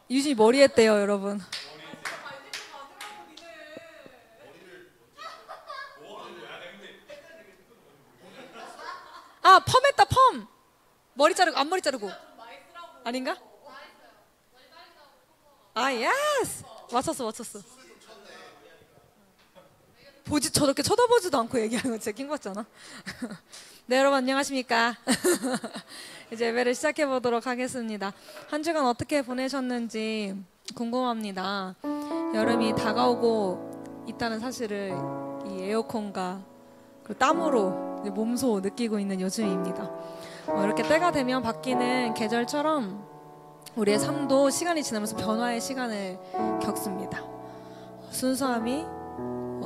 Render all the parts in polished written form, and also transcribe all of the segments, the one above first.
유진이 머리 했대요, 여러분. 아, 펌했다, 펌. 머리 자르고, 앞머리 자르고. 아닌가? 아, 예스. 맞췄어. 저렇게 쳐다보지도 않고 얘기하는 거 진짜 킹 받잖아. 네, 여러분 안녕하십니까. 이제 예배를 시작해 보도록 하겠습니다. 한 주간 어떻게 보내셨는지 궁금합니다. 여름이 다가오고 있다는 사실을 이 에어컨과 그리고 땀으로 몸소 느끼고 있는 요즘입니다. 이렇게 때가 되면 바뀌는 계절처럼 우리의 삶도 시간이 지나면서 변화의 시간을 겪습니다. 순수함이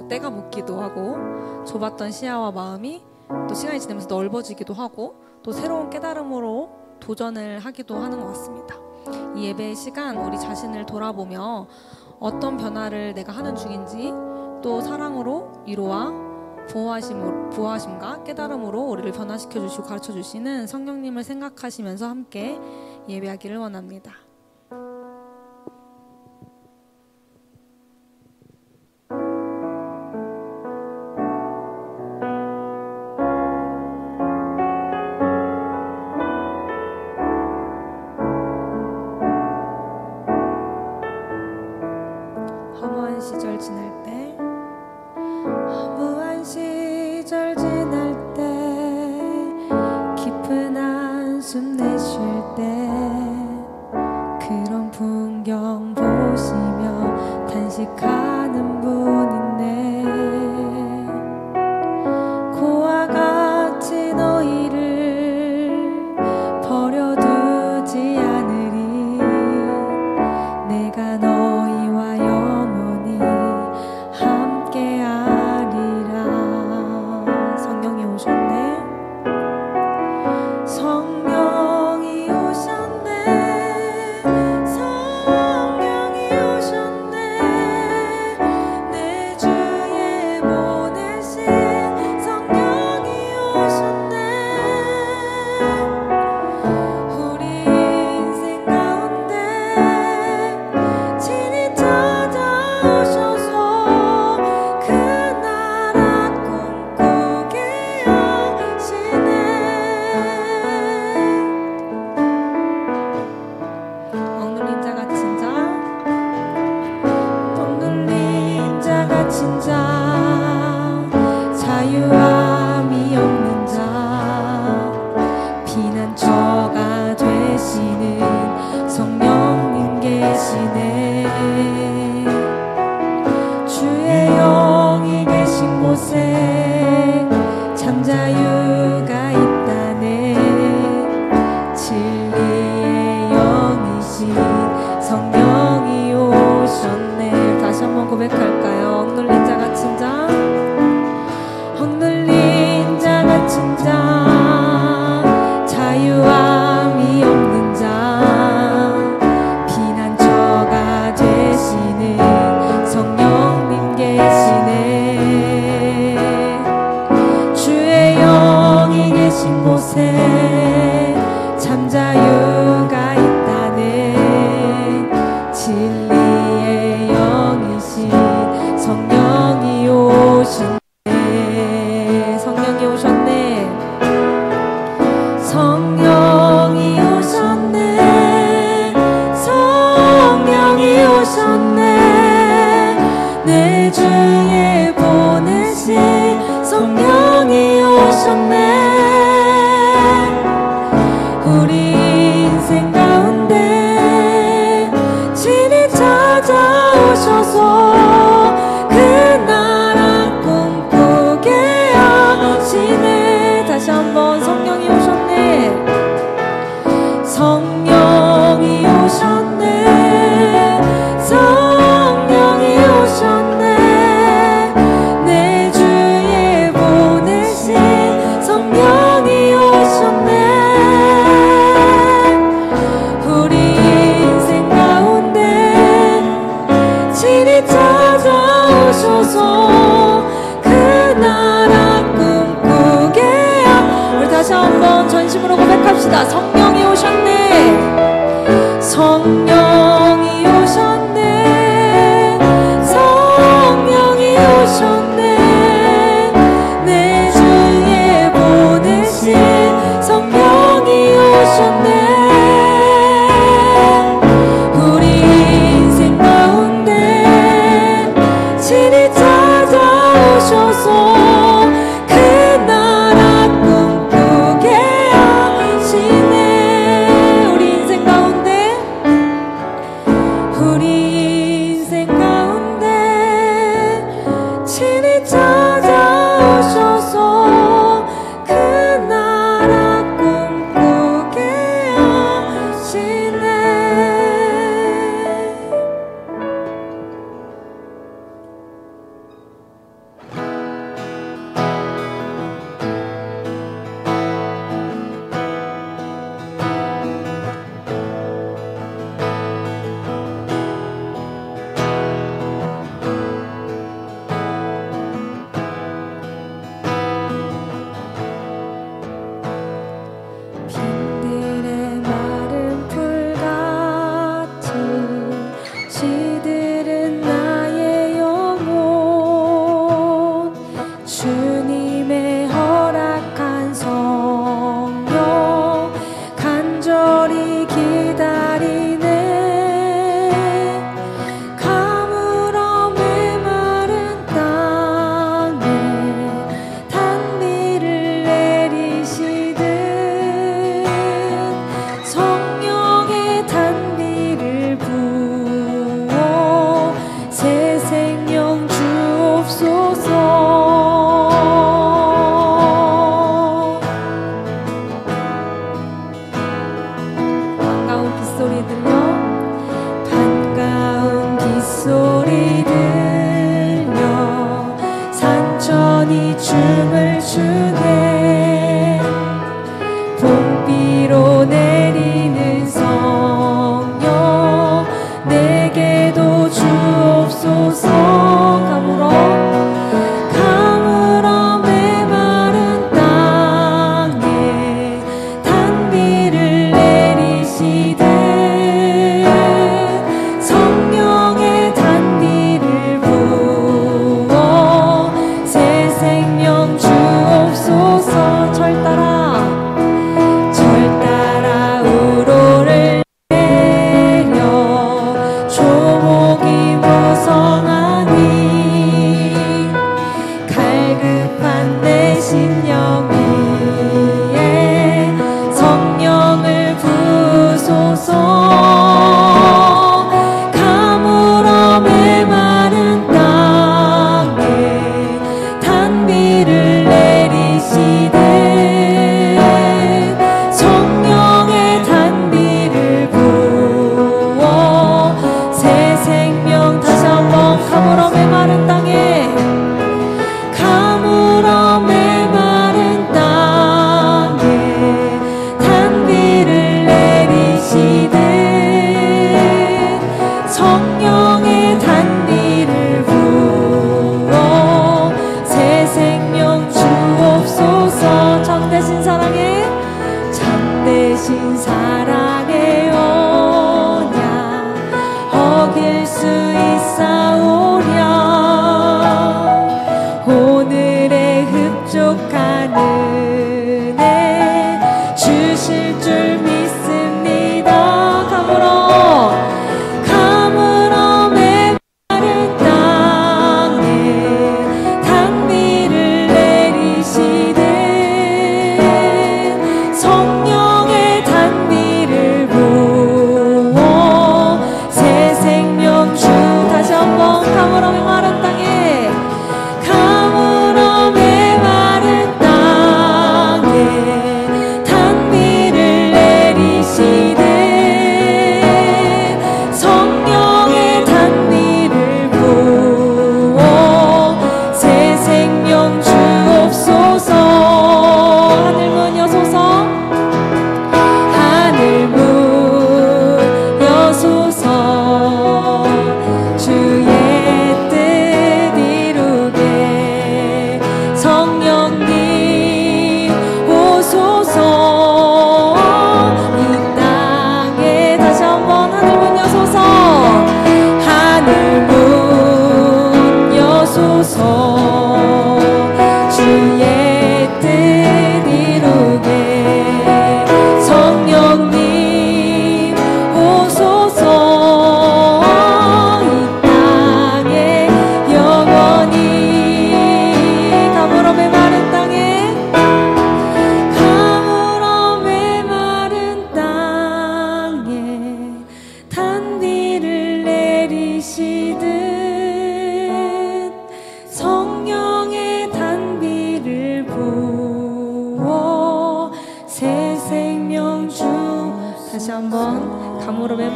때가 묻기도 하고, 좁았던 시야와 마음이 또 시간이 지나면서 넓어지기도 하고, 또 새로운 깨달음으로 도전을 하기도 하는 것 같습니다. 이 예배의 시간, 우리 자신을 돌아보며 어떤 변화를 내가 하는 중인지, 또 사랑으로 위로와 보호하심과 깨달음으로 우리를 변화시켜 주시고 가르쳐 주시는 성령님을 생각하시면서 함께 예배하기를 원합니다. 허무한 시절 지날 때, 허무한 시절 지날 때, 깊은 한숨 내쉴 때, 그런 풍경 보시며 탄식하는 분 있네. 고와 같이 너희를 버려두지 않으리. 내가 너희와 영원히 함께하리라. 성령이 오셨네. 성령이 오셨네. 성령이 오셨네. 내 주에 보내신 성령이 오셨네. 우리 인생 가운데 친히 찾아오셔서 그 나라 꿈꾸게 하시네. 억눌린 자 갇힌 자, 억눌린 자 갇힌 자, 자유함이 없는 자, 피난처가 되시는 성령님 계시네. 주의 영이 계신 곳에 참 자유가 있다네. 진리의 영이신 성령이 오셨네. 다시 한번 고백할까요? 억눌린 자 갇힌 자, 억눌린 자 갇힌 자, 자유함이 없는 자, 피난처가 되시는 성령님 계시네. 주의 영이 계신 곳에 참 자유가 있다네. 진리의 영이신 성령이 오셨네. 성령이 오셨네. 성령이 오셨네. 성령이 오셨네. 내 주에 보내신 성령이 오셨네. 우리 인생 가운데 친히 찾아오셔서 그 나라 꿈꾸게 하시네. 다시 한번 성령이 오셨네. 성령이 오셨네. 성령이 오셨네. 내 주에 보내신 성령이 우리 인생 가운데 친히 찾아오셔서 그 나라 꿈꾸게 하시네.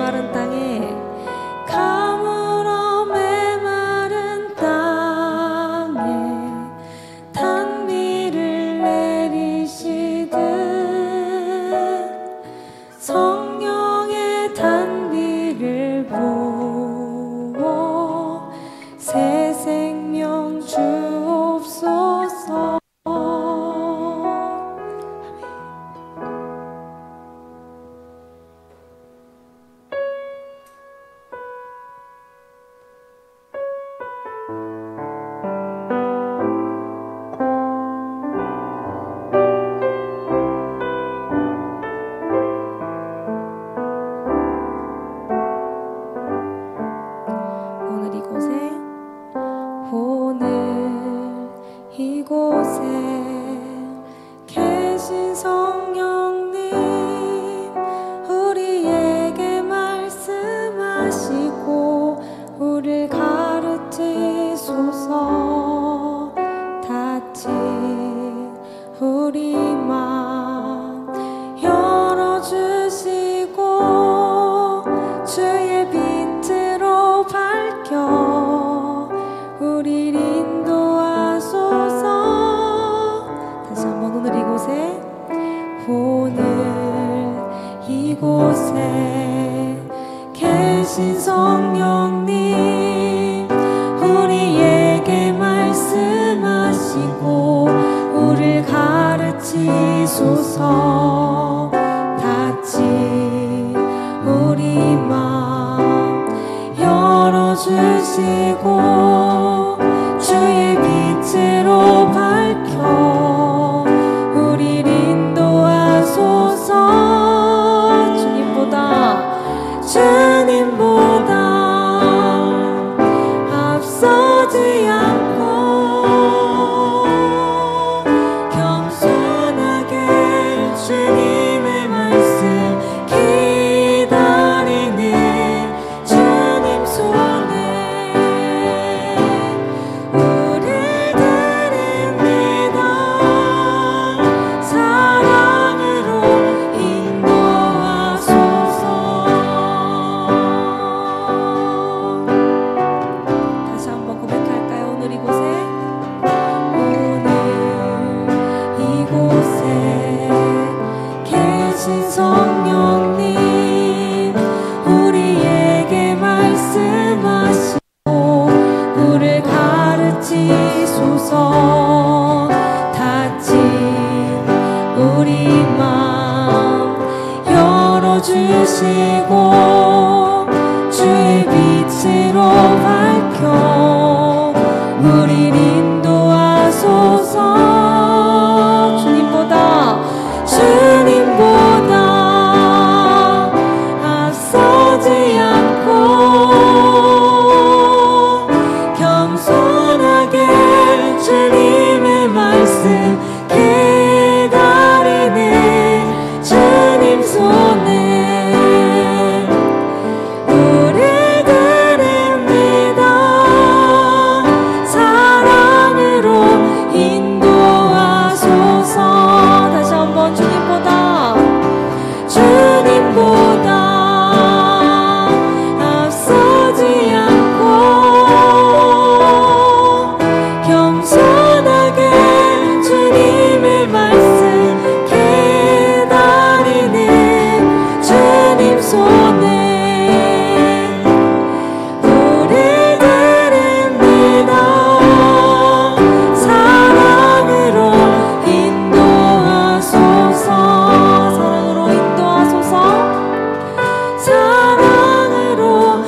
메마른 땅에 가물어 메마른 땅에 단비를 내리시듯 성령의 단비를 부어 새 생명 주옵소서. 오늘 이곳에 계신 성령님 우리에게 말씀하시고 우리를 가르치소서. 닫힌 우리 맘 열어주시고 주의 빛으로 밝혀 우리를 인도하소서. 다시 한번 오늘 이곳에 계신 성령님 우리에게 말씀하시고 우리를 가르치소서. 닫힌 우리 맘 열어주시고 주의 빛으로 밝혀 우리를 인도하소서. 주님보다 앞서지 않고 겸손하게 주님의 말씀 기다리는 주님 손에 우릴 드립니다. 사랑으로 인도하소서. 다시 한번 고백할까요? 오늘 이곳에 계신 성령님 우리에게 말씀하시고 우리를 가르치소서. 닫힌 우리 맘 열어주시고 주의 빛으로 밝혀 우리를 인도하소서. 주님보다 앞서지 않고 겸손하게 주님의 말씀 기다리는 주님 손에 우릴 드립니다. 사랑으로 인도하소서. 다시 한번 주님보다 앞서지 않고 겸손하게 주님의 말씀 기다리는 주님 손에 우릴 드립니다. 사랑으로 인도하소서. 사랑으로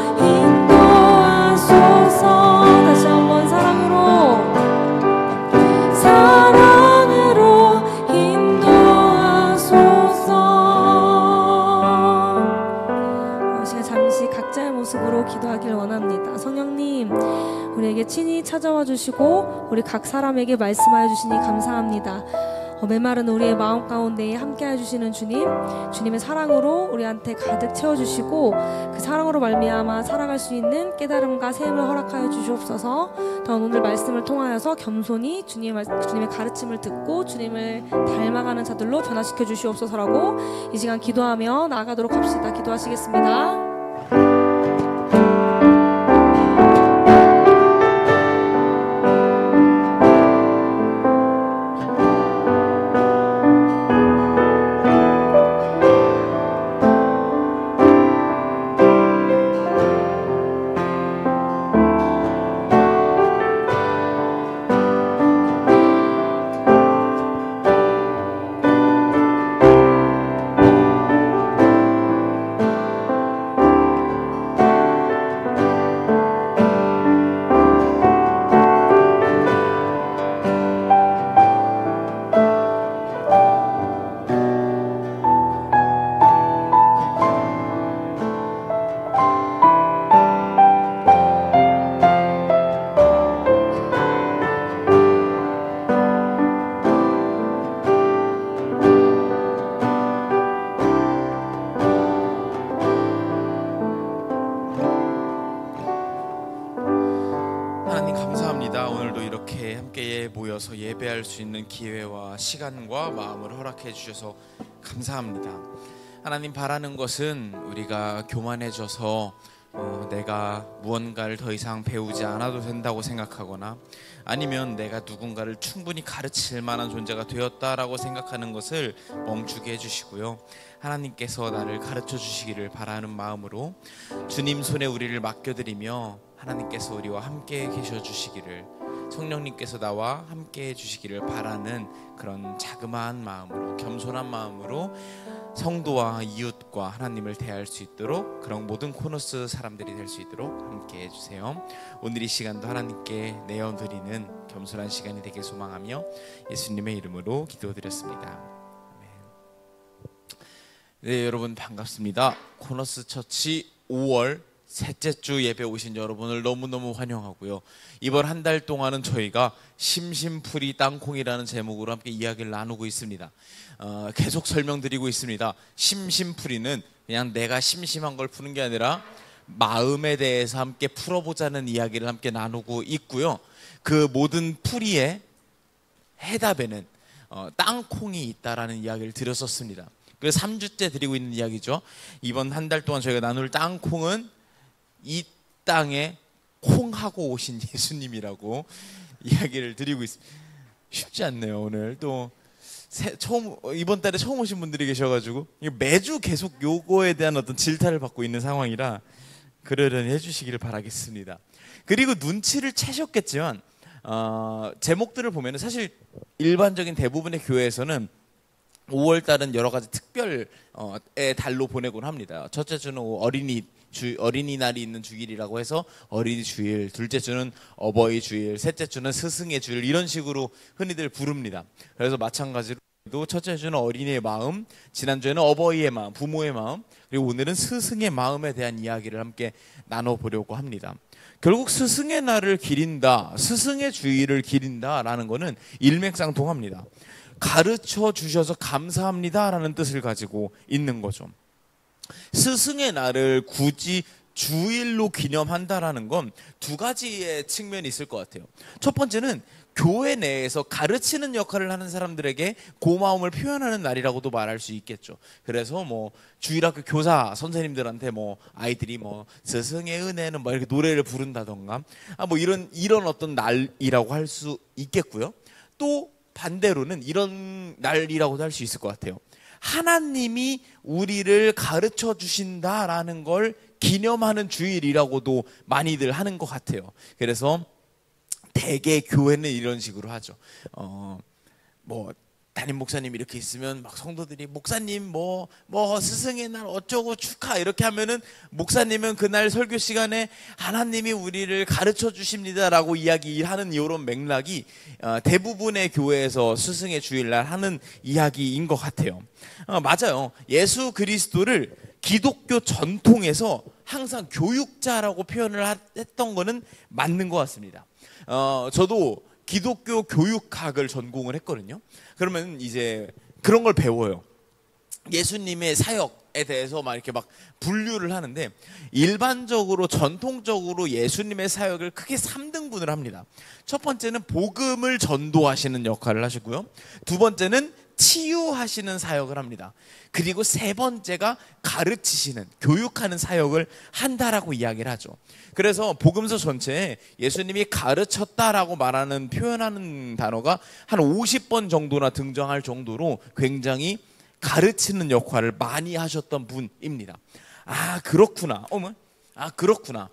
인도하소서. 다시 한번 사랑으로 인도하소서. 시간 잠시 각자의 모습으로 기도하길 원합니다. 성령님 우리에게 친히 찾아와 주시고 우리 각 사람에게 말씀하여 주시니 감사합니다. 메마른 우리의 마음 가운데에 함께해 주시는 주님의 사랑으로 우리한테 가득 채워주시고 그 사랑으로 말미암아 살아갈 수 있는 깨달음과 샘을 허락하여 주시옵소서. 또한 오늘 말씀을 통하여서 겸손히 주님의 가르침을 듣고 주님을 닮아가는 자들로 변화시켜 주시옵소서라고 이 시간 기도하며 나아가도록 합시다. 기도하시겠습니다. 감사합니다. 오늘도 이렇게 함께 모여서 예배할 수 있는 기회와 시간과 마음을 허락해 주셔서 감사합니다. 하나님, 바라는 것은 우리가 교만해져서 내가 무언가를 더 이상 배우지 않아도 된다고 생각하거나 아니면 내가 누군가를 충분히 가르칠 만한 존재가 되었다라고 생각하는 것을 멈추게 해주시고요, 하나님께서 나를 가르쳐 주시기를 바라는 마음으로 주님 손에 우리를 맡겨드리며 하나님께서 우리와 함께 계셔 주시기를, 성령님께서 나와 함께 해주시기를 바라는 그런 자그마한 마음으로, 겸손한 마음으로 성도와 이웃과 하나님을 대할 수 있도록, 그런 모든 코너스 사람들이 될 수 있도록 함께 해주세요. 오늘 이 시간도 하나님께 내어드리는 겸손한 시간이 되길 소망하며 예수님의 이름으로 기도드렸습니다. 아멘. 네, 여러분 반갑습니다. 코너스 처치 5월 셋째 주 예배 오신 여러분을 너무너무 환영하고요. 이번 한 달 동안은 저희가 심심풀이 땅콩이라는 제목으로 함께 이야기를 나누고 있습니다. 계속 설명드리고 있습니다. 심심풀이는 그냥 내가 심심한 걸 푸는 게 아니라 마음에 대해서 함께 풀어보자는 이야기를 함께 나누고 있고요. 그 모든 풀이의 해답에는 땅콩이 있다라는 이야기를 드렸었습니다. 그래서 3주째 드리고 있는 이야기죠. 이번 한 달 동안 저희가 나눌 땅콩은 이 땅에 콩하고 오신 예수님이라고 이야기를 드리고 있습니다. 쉽지 않네요. 오늘 또 이번 달에 처음 오신 분들이 계셔가지고 매주 계속 요거에 대한 어떤 질타를 받고 있는 상황이라 그러려니 해주시기를 바라겠습니다. 그리고 눈치를 채셨겠지만 제목들을 보면 사실 일반적인 대부분의 교회에서는 5월 달은 여러 가지 특별의 달로 보내곤 합니다. 첫째 주는 어린이날이 있는 주일이라고 해서 어린이 주일, 둘째 주는 어버이 주일, 셋째 주는 스승의 주일, 이런 식으로 흔히들 부릅니다. 그래서 마찬가지로 첫째 주는 어린이의 마음, 지난주에는 어버이의 마음, 부모의 마음, 그리고 오늘은 스승의 마음에 대한 이야기를 함께 나눠보려고 합니다. 결국 스승의 날을 기린다, 스승의 주일을 기린다라는 것은 일맥상통합니다. 가르쳐 주셔서 감사합니다라는 뜻을 가지고 있는 거죠. 스승의 날을 굳이 주일로 기념한다라는 건 두 가지의 측면이 있을 것 같아요. 첫 번째는 교회 내에서 가르치는 역할을 하는 사람들에게 고마움을 표현하는 날이라고도 말할 수 있겠죠. 그래서 주일학교 교사 선생님들한테 아이들이 스승의 은혜는 이렇게 노래를 부른다던가 이런 어떤 날이라고 할 수 있겠고요. 또 반대로는 이런 날이라고도 할 수 있을 것 같아요. 하나님이 우리를 가르쳐 주신다라는 걸 기념하는 주일이라고도 많이들 하는 것 같아요. 그래서 대개 교회는 이런 식으로 하죠. 담임 목사님 이렇게 있으면 성도들이 목사님 스승의 날 어쩌고 축하 이렇게 하면은 목사님은 그날 설교 시간에 하나님이 우리를 가르쳐 주십니다라고 이야기하는 이런 맥락이 대부분의 교회에서 스승의 주일날 하는 이야기인 것 같아요. 맞아요. 예수 그리스도를 기독교 전통에서 항상 교육자라고 표현을 했던 거는 맞는 것 같습니다. 저도 기독교 교육학을 전공을 했거든요. 그러면 이제 그런 걸 배워요. 예수님의 사역에 대해서 이렇게 분류를 하는데, 일반적으로 전통적으로 예수님의 사역을 크게 3등분을 합니다. 첫 번째는 복음을 전도하시는 역할을 하시고요. 두 번째는 치유하시는 사역을 합니다. 그리고 세 번째가 가르치시는, 교육하는 사역을 한다라고 이야기를 하죠. 그래서 복음서 전체에 예수님이 가르쳤다라고 표현하는 단어가 한 50번 정도나 등장할 정도로 굉장히 가르치는 역할을 많이 하셨던 분입니다. 그렇구나. 그렇구나.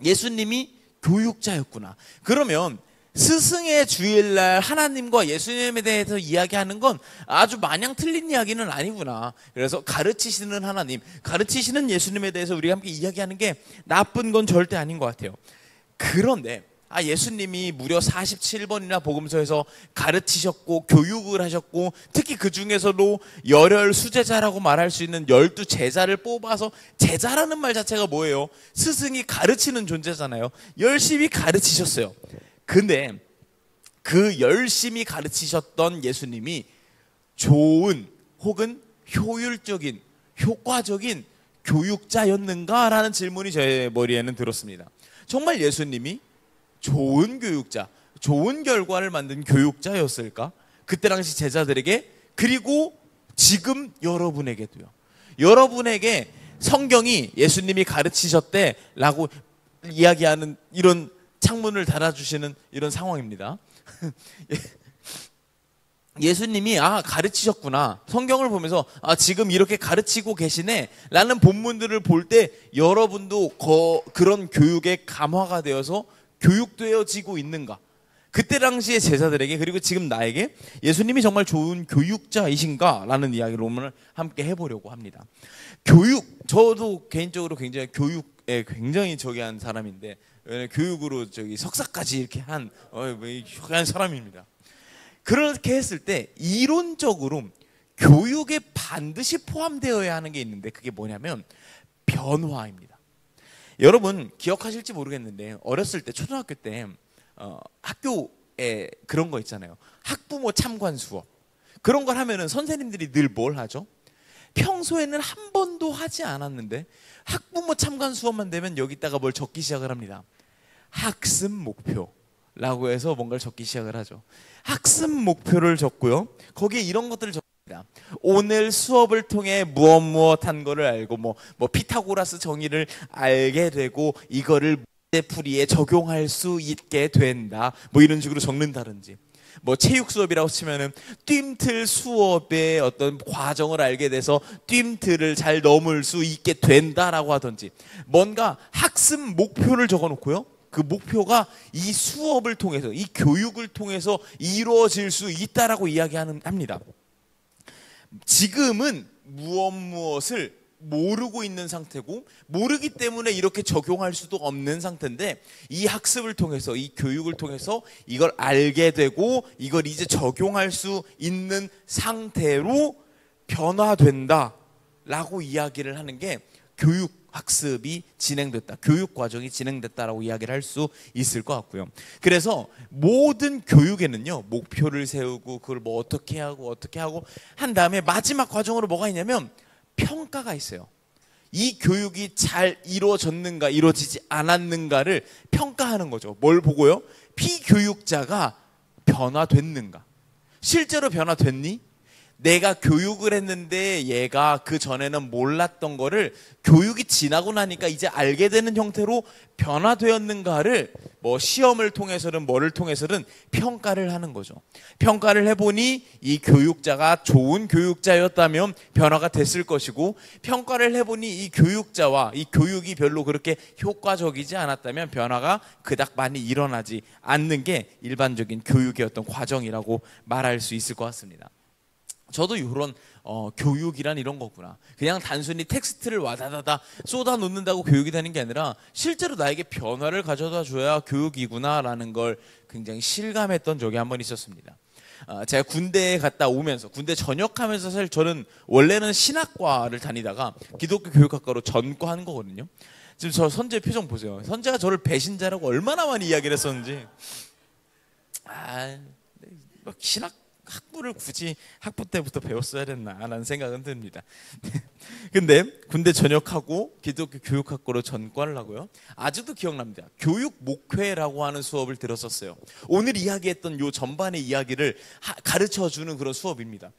예수님이 교육자였구나. 그러면 스승의 주일날 하나님과 예수님에 대해서 이야기하는 건 아주 마냥 틀린 이야기는 아니구나. 그래서 가르치시는 하나님, 가르치시는 예수님에 대해서 우리가 함께 이야기하는 게 나쁜 건 절대 아닌 것 같아요. 그런데 예수님이 무려 47번이나 복음서에서 가르치셨고 교육을 하셨고, 특히 그 중에서도 열혈 수제자라고 말할 수 있는 12제자를 뽑아서, 제자라는 말 자체가 뭐예요? 스승이 가르치는 존재잖아요. 열심히 가르치셨어요. 근데 그 열심히 가르치셨던 예수님이 좋은 혹은 효율적인, 효과적인 교육자였는가라는 질문이 제 머리에는 들었습니다. 정말 예수님이 좋은 교육자, 좋은 결과를 만든 교육자였을까? 그때 당시 제자들에게, 그리고 지금 여러분에게도요. 여러분에게 성경이 예수님이 가르치셨대라고 이야기하는 이런 창문을 달아주시는 이런 상황입니다. 예수님이 가르치셨구나, 성경을 보면서 지금 이렇게 가르치고 계시네 라는 본문들을 볼 때 여러분도 그런 교육에 감화가 되어서 교육되어지고 있는가? 그때 당시의 제자들에게, 그리고 지금 나에게 예수님이 정말 좋은 교육자이신가? 라는 이야기를 오늘 함께 해보려고 합니다. 저도 개인적으로 굉장히 교육에 굉장히 한 사람인데, 교육으로 석사까지 이렇게 한 사람입니다. 그렇게 했을 때 이론적으로 교육에 반드시 포함되어야 하는 게 있는데, 그게 뭐냐면 변화입니다. 여러분 기억하실지 모르겠는데, 어렸을 때 초등학교 때 학교에 그런 거 있잖아요. 학부모 참관 수업. 그런 걸 하면은 선생님들이 늘 뭘 하죠? 평소에는 한 번도 하지 않았는데 학부모 참관 수업만 되면 여기다가 뭘 적기 시작을 합니다. 학습 목표라고 해서 뭔가를 적기 시작을 하죠. 학습 목표를 적고요, 거기에 이런 것들을 적습니다. 오늘 수업을 통해 무엇 한 거를 알고, 뭐 피타고라스 정의를 알게 되고 이거를 문제풀이에 적용할 수 있게 된다, 뭐 이런 식으로 적는다든지, 뭐 체육 수업이라고 치면은 뜀틀 수업의 어떤 과정을 알게 돼서 뜀틀을 잘 넘을 수 있게 된다라고 하든지, 뭔가 학습 목표를 적어놓고요, 그 목표가 이 수업을 통해서, 이 교육을 통해서 이루어질 수 있다라고 이야기합니다. 지금은 무엇을 모르고 있는 상태고, 모르기 때문에 이렇게 적용할 수도 없는 상태인데, 이 학습을 통해서, 이 교육을 통해서 이걸 알게 되고 이걸 이제 적용할 수 있는 상태로 변화된다라고 이야기를 하는 게 교육 학습이 진행됐다, 교육 과정이 진행됐다라고 이야기를 할 수 있을 것 같고요. 그래서 모든 교육에는요, 목표를 세우고 그걸 뭐 어떻게 하고 한 다음에 마지막 과정으로 뭐가 있냐면 평가가 있어요. 이 교육이 잘 이루어졌는가 이루어지지 않았는가를 평가하는 거죠. 뭘 보고요? 피교육자가 변화됐는가? 실제로 변화됐니? 내가 교육을 했는데 얘가 그 전에는 몰랐던 거를 교육이 지나고 나니까 이제 알게 되는 형태로 변화되었는가를 뭐 시험을 통해서든 뭐를 통해서든 평가를 하는 거죠. 평가를 해보니 이 교육자가 좋은 교육자였다면 변화가 됐을 것이고, 평가를 해보니 이 교육자와 이 교육이 별로 그렇게 효과적이지 않았다면 변화가 그닥 많이 일어나지 않는 게 일반적인 교육의 어떤 과정이라고 말할 수 있을 것 같습니다. 저도 이런 교육이란 이런 거구나, 그냥 단순히 텍스트를 와다다다 쏟아 놓는다고 교육이 되는 게 아니라 실제로 나에게 변화를 가져다 줘야 교육이구나 라는 걸 굉장히 실감했던 적이 한 번 있었습니다. 제가 군대에 갔다 오면서, 군대 전역하면서, 사실 저는 원래는 신학과를 다니다가 기독교 교육학과로 전과한 거거든요. 지금 저 선재 표정 보세요. 선재가 저를 배신자라고 얼마나 많이 이야기를 했었는지. 신학 학부를 굳이 학부 때부터 배웠어야 됐나라는 생각은 듭니다. 근데 군대 전역하고 기독교 교육학과로 전과를 하고요, 아직도 기억납니다. 교육 목회라고 하는 수업을 들었었어요. 오늘 이야기했던 요 전반의 이야기를 가르쳐주는 그런 수업입니다.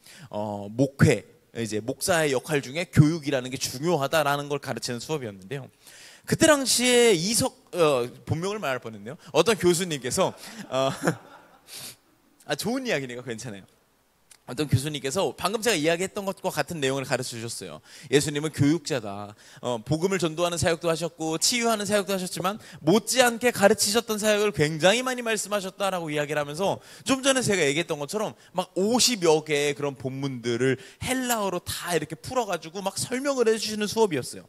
목회, 이제 목사의 역할 중에 교육이라는 게 중요하다라는 걸 가르치는 수업이었는데요. 그때 당시에 본명을 말할 뻔했네요. 어떤 교수님께서 좋은 이야기니까 괜찮아요. 어떤 교수님께서 방금 제가 이야기했던 것과 같은 내용을 가르쳐 주셨어요. 예수님은 교육자다. 복음을 전도하는 사역도 하셨고 치유하는 사역도 하셨지만 못지않게 가르치셨던 사역을 굉장히 많이 말씀하셨다라고 이야기를 하면서, 좀 전에 제가 얘기했던 것처럼 막 50여 개의 그런 본문들을 헬라어로 다 이렇게 풀어가지고 막 설명을 해주시는 수업이었어요.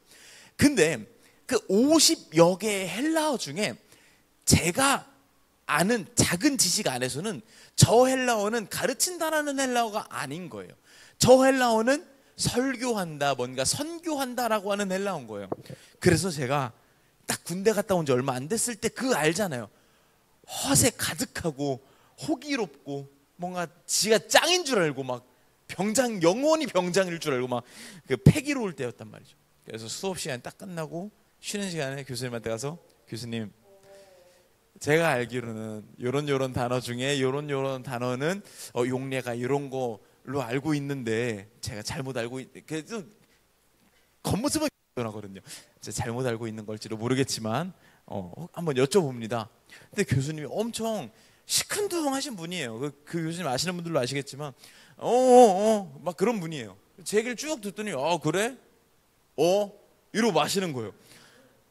근데 그 50여 개의 헬라어 중에 제가 아는 작은 지식 안에서는 저 헬라어는 가르친다라는 헬라어가 아닌 거예요. 저 헬라어는 설교한다, 뭔가 선교한다라고 하는 헬라어인 거예요. 그래서 제가 딱 군대 갔다 온 지 얼마 안 됐을 때 그 알잖아요. 허세 가득하고 호기롭고 뭔가 지가 짱인 줄 알고 막 영원히 병장일 줄 알고 막 그 패기로울 때였단 말이죠. 그래서 수업 시간 딱 끝나고 쉬는 시간에 교수님한테 가서, 교수님 제가 알기로는 요런 단어 중에 요런 단어는 용례가 이런 걸로 알고 있는데 제가 잘못 알고 그래도 겉모습은 변하거든요. 제가 잘못 알고 있는 걸지도 모르겠지만 한번 여쭤봅니다. 근데 교수님이 엄청 시큰둥하신 분이에요. 그 교수님 아시는 분들도 아시겠지만 막 그런 분이에요. 제 얘기를 쭉 듣더니 그래? 이러고 마시는 거예요.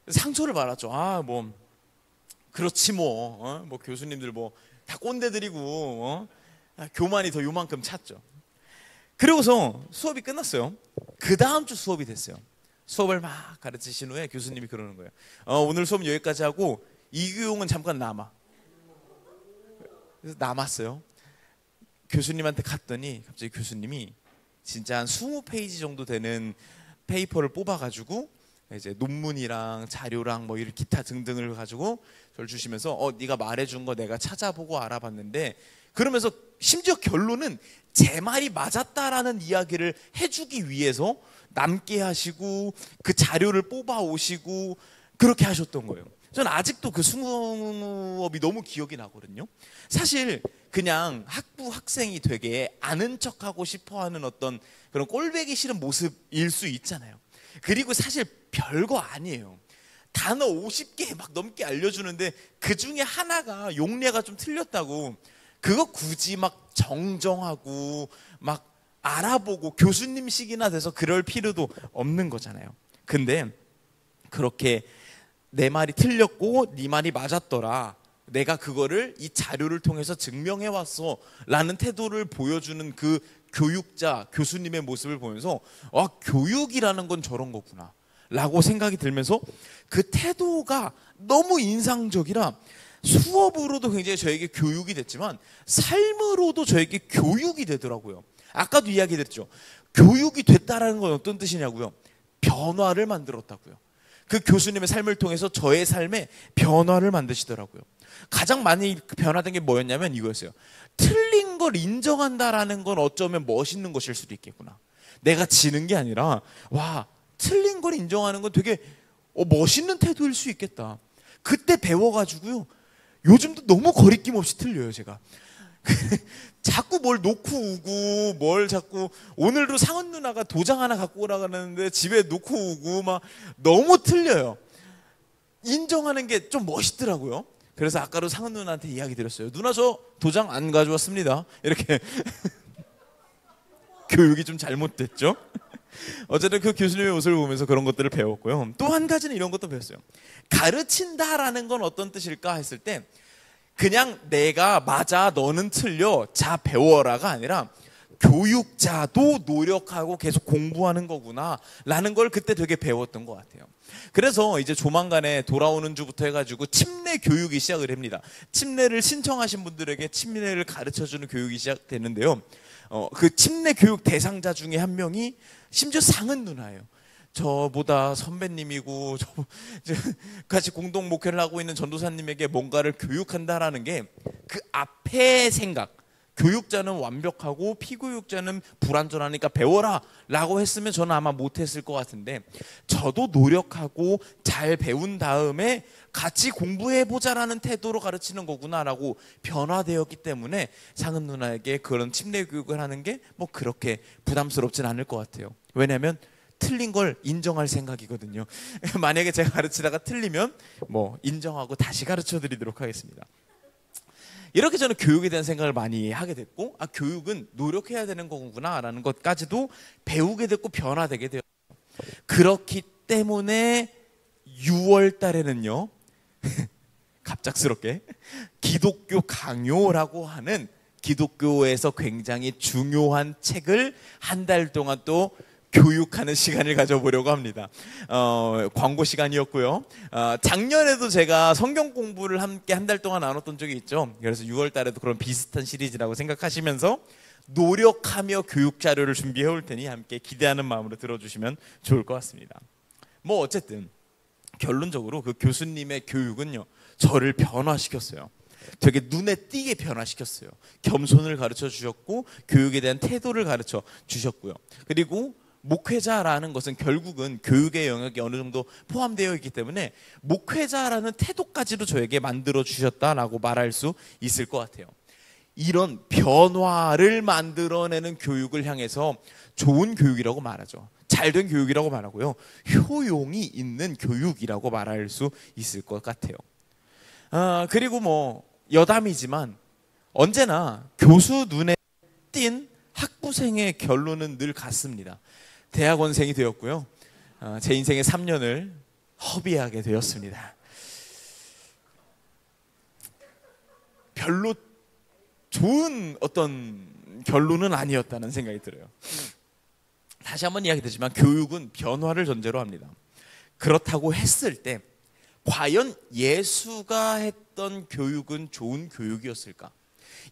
상처를 받았죠. 뭐 그렇지 뭐 교수님들 뭐 다 꼰대들이고 교만이 더 요만큼 찼죠. 그러고서 수업이 끝났어요. 그 다음 주 수업이 됐어요. 수업을 막 가르치신 후에 교수님이 그러는 거예요. 오늘 수업 여기까지 하고 이규용은 잠깐 남아. 그래서 남았어요. 교수님한테 갔더니 갑자기 교수님이 진짜 한 20페이지 정도 되는 페이퍼를 뽑아가지고 이제 논문이랑 자료랑 뭐 이런 기타 등등을 가지고 저를 주시면서 네가 말해준 거 내가 찾아보고 알아봤는데, 그러면서 심지어 결론은 제 말이 맞았다라는 이야기를 해주기 위해서 남게 하시고 그 자료를 뽑아 오시고 그렇게 하셨던 거예요. 저는 아직도 그 수업이 너무 기억이 나거든요. 사실 그냥 학생이 되게 아는 척하고 싶어하는 어떤 그런 꼴배기 싫은 모습일 수 있잖아요. 그리고 사실 별거 아니에요. 단어 50개 막 넘게 알려주는데 그 중에 하나가 용례가 좀 틀렸다고 그거 굳이 막 정정하고 막 알아보고 교수님식이나 돼서 그럴 필요도 없는 거잖아요. 근데 그렇게 내 말이 틀렸고 네 말이 맞았더라, 내가 그거를 이 자료를 통해서 증명해 왔어 라는 태도를 보여주는 그 교육자, 교수님의 모습을 보면서 교육이라는 건 저런 거구나 라고 생각이 들면서 그 태도가 너무 인상적이라 수업으로도 굉장히 저에게 교육이 됐지만 삶으로도 저에게 교육이 되더라고요. 아까도 이야기했죠. 교육이 됐다라는 건 어떤 뜻이냐고요? 변화를 만들었다고요. 그 교수님의 삶을 통해서 저의 삶에 변화를 만드시더라고요. 가장 많이 변화된 게 뭐였냐면 이거였어요. 틀린 걸 인정한다라는 건 어쩌면 멋있는 것일 수도 있겠구나. 내가 지는 게 아니라 틀린 걸 인정하는 건 되게 멋있는 태도일 수 있겠다. 그때 배워가지고요. 요즘도 너무 거리낌 없이 틀려요, 제가. 자꾸 뭘 놓고 오고 뭘 자꾸 오늘도 상은 누나가 도장 하나 갖고 오라 그러는데 집에 놓고 오고 막 너무 틀려요. 인정하는 게 좀 멋있더라고요. 그래서 아까도 상은 누나한테 이야기 드렸어요. 누나 저 도장 안 가져왔습니다. 이렇게 교육이 좀 잘못됐죠. 어쨌든 그 교수님의 모습을 보면서 그런 것들을 배웠고요. 또 한 가지는 이런 것도 배웠어요. 가르친다라는 건 어떤 뜻일까 했을 때 그냥 내가 맞아 너는 틀려 자 배워라가 아니라 교육자도 노력하고 계속 공부하는 거구나 라는 걸 그때 되게 배웠던 것 같아요. 그래서 이제 조만간에 돌아오는 주부터 해가지고 침례 교육이 시작을 합니다. 침례를 신청하신 분들에게 침례를 가르쳐주는 교육이 시작되는데요. 그 침례 교육 대상자 중에 한 명이 심지어 상은 누나예요. 저보다 선배님이고 같이 공동 목회를 하고 있는 전도사님에게 뭔가를 교육한다라는 게 그 앞에 생각, 교육자는 완벽하고 피교육자는 불완전하니까 배워라 라고 했으면 저는 아마 못했을 것 같은데, 저도 노력하고 잘 배운 다음에 같이 공부해보자라는 태도로 가르치는 거구나 라고 변화되었기 때문에 상은 누나에게 그런 침례 교육을 하는 게 뭐 그렇게 부담스럽진 않을 것 같아요. 왜냐하면 틀린 걸 인정할 생각이거든요. 만약에 제가 가르치다가 틀리면 뭐 인정하고 다시 가르쳐 드리도록 하겠습니다. 이렇게 저는 교육에 대한 생각을 많이 하게 됐고, 교육은 노력해야 되는 거구나 라는 것까지도 배우게 됐고 변화되게 되었어요. 그렇기 때문에 6월 달에는요 갑작스럽게 기독교 강요라고 하는 기독교에서 굉장히 중요한 책을 한 달 동안 또 교육하는 시간을 가져보려고 합니다. 광고 시간이었고요. 작년에도 제가 성경 공부를 함께 한 달 동안 나눴던 적이 있죠. 그래서 6월 달에도 그런 비슷한 시리즈라고 생각하시면서 노력하며 교육 자료를 준비해 올 테니 함께 기대하는 마음으로 들어주시면 좋을 것 같습니다. 뭐 어쨌든 결론적으로 그 교수님의 교육은요, 저를 변화시켰어요. 되게 눈에 띄게 변화시켰어요. 겸손을 가르쳐 주셨고 교육에 대한 태도를 가르쳐 주셨고요. 그리고 목회자라는 것은 결국은 교육의 영역이 어느 정도 포함되어 있기 때문에 목회자라는 태도까지도 저에게 만들어 주셨다라고 말할 수 있을 것 같아요. 이런 변화를 만들어내는 교육을 향해서 좋은 교육이라고 말하죠. 잘된 교육이라고 말하고요. 효용이 있는 교육이라고 말할 수 있을 것 같아요. 그리고 뭐 여담이지만 언제나 교수 눈에 띈 학부생의 결론은 늘 같습니다. 대학원생이 되었고요. 제 인생의 3년을 허비하게 되었습니다. 별로 좋은 어떤 결론은 아니었다는 생각이 들어요. 다시 한번 이야기드리지만 교육은 변화를 전제로 합니다. 그렇다고 했을 때 과연 예수가 했던 교육은 좋은 교육이었을까?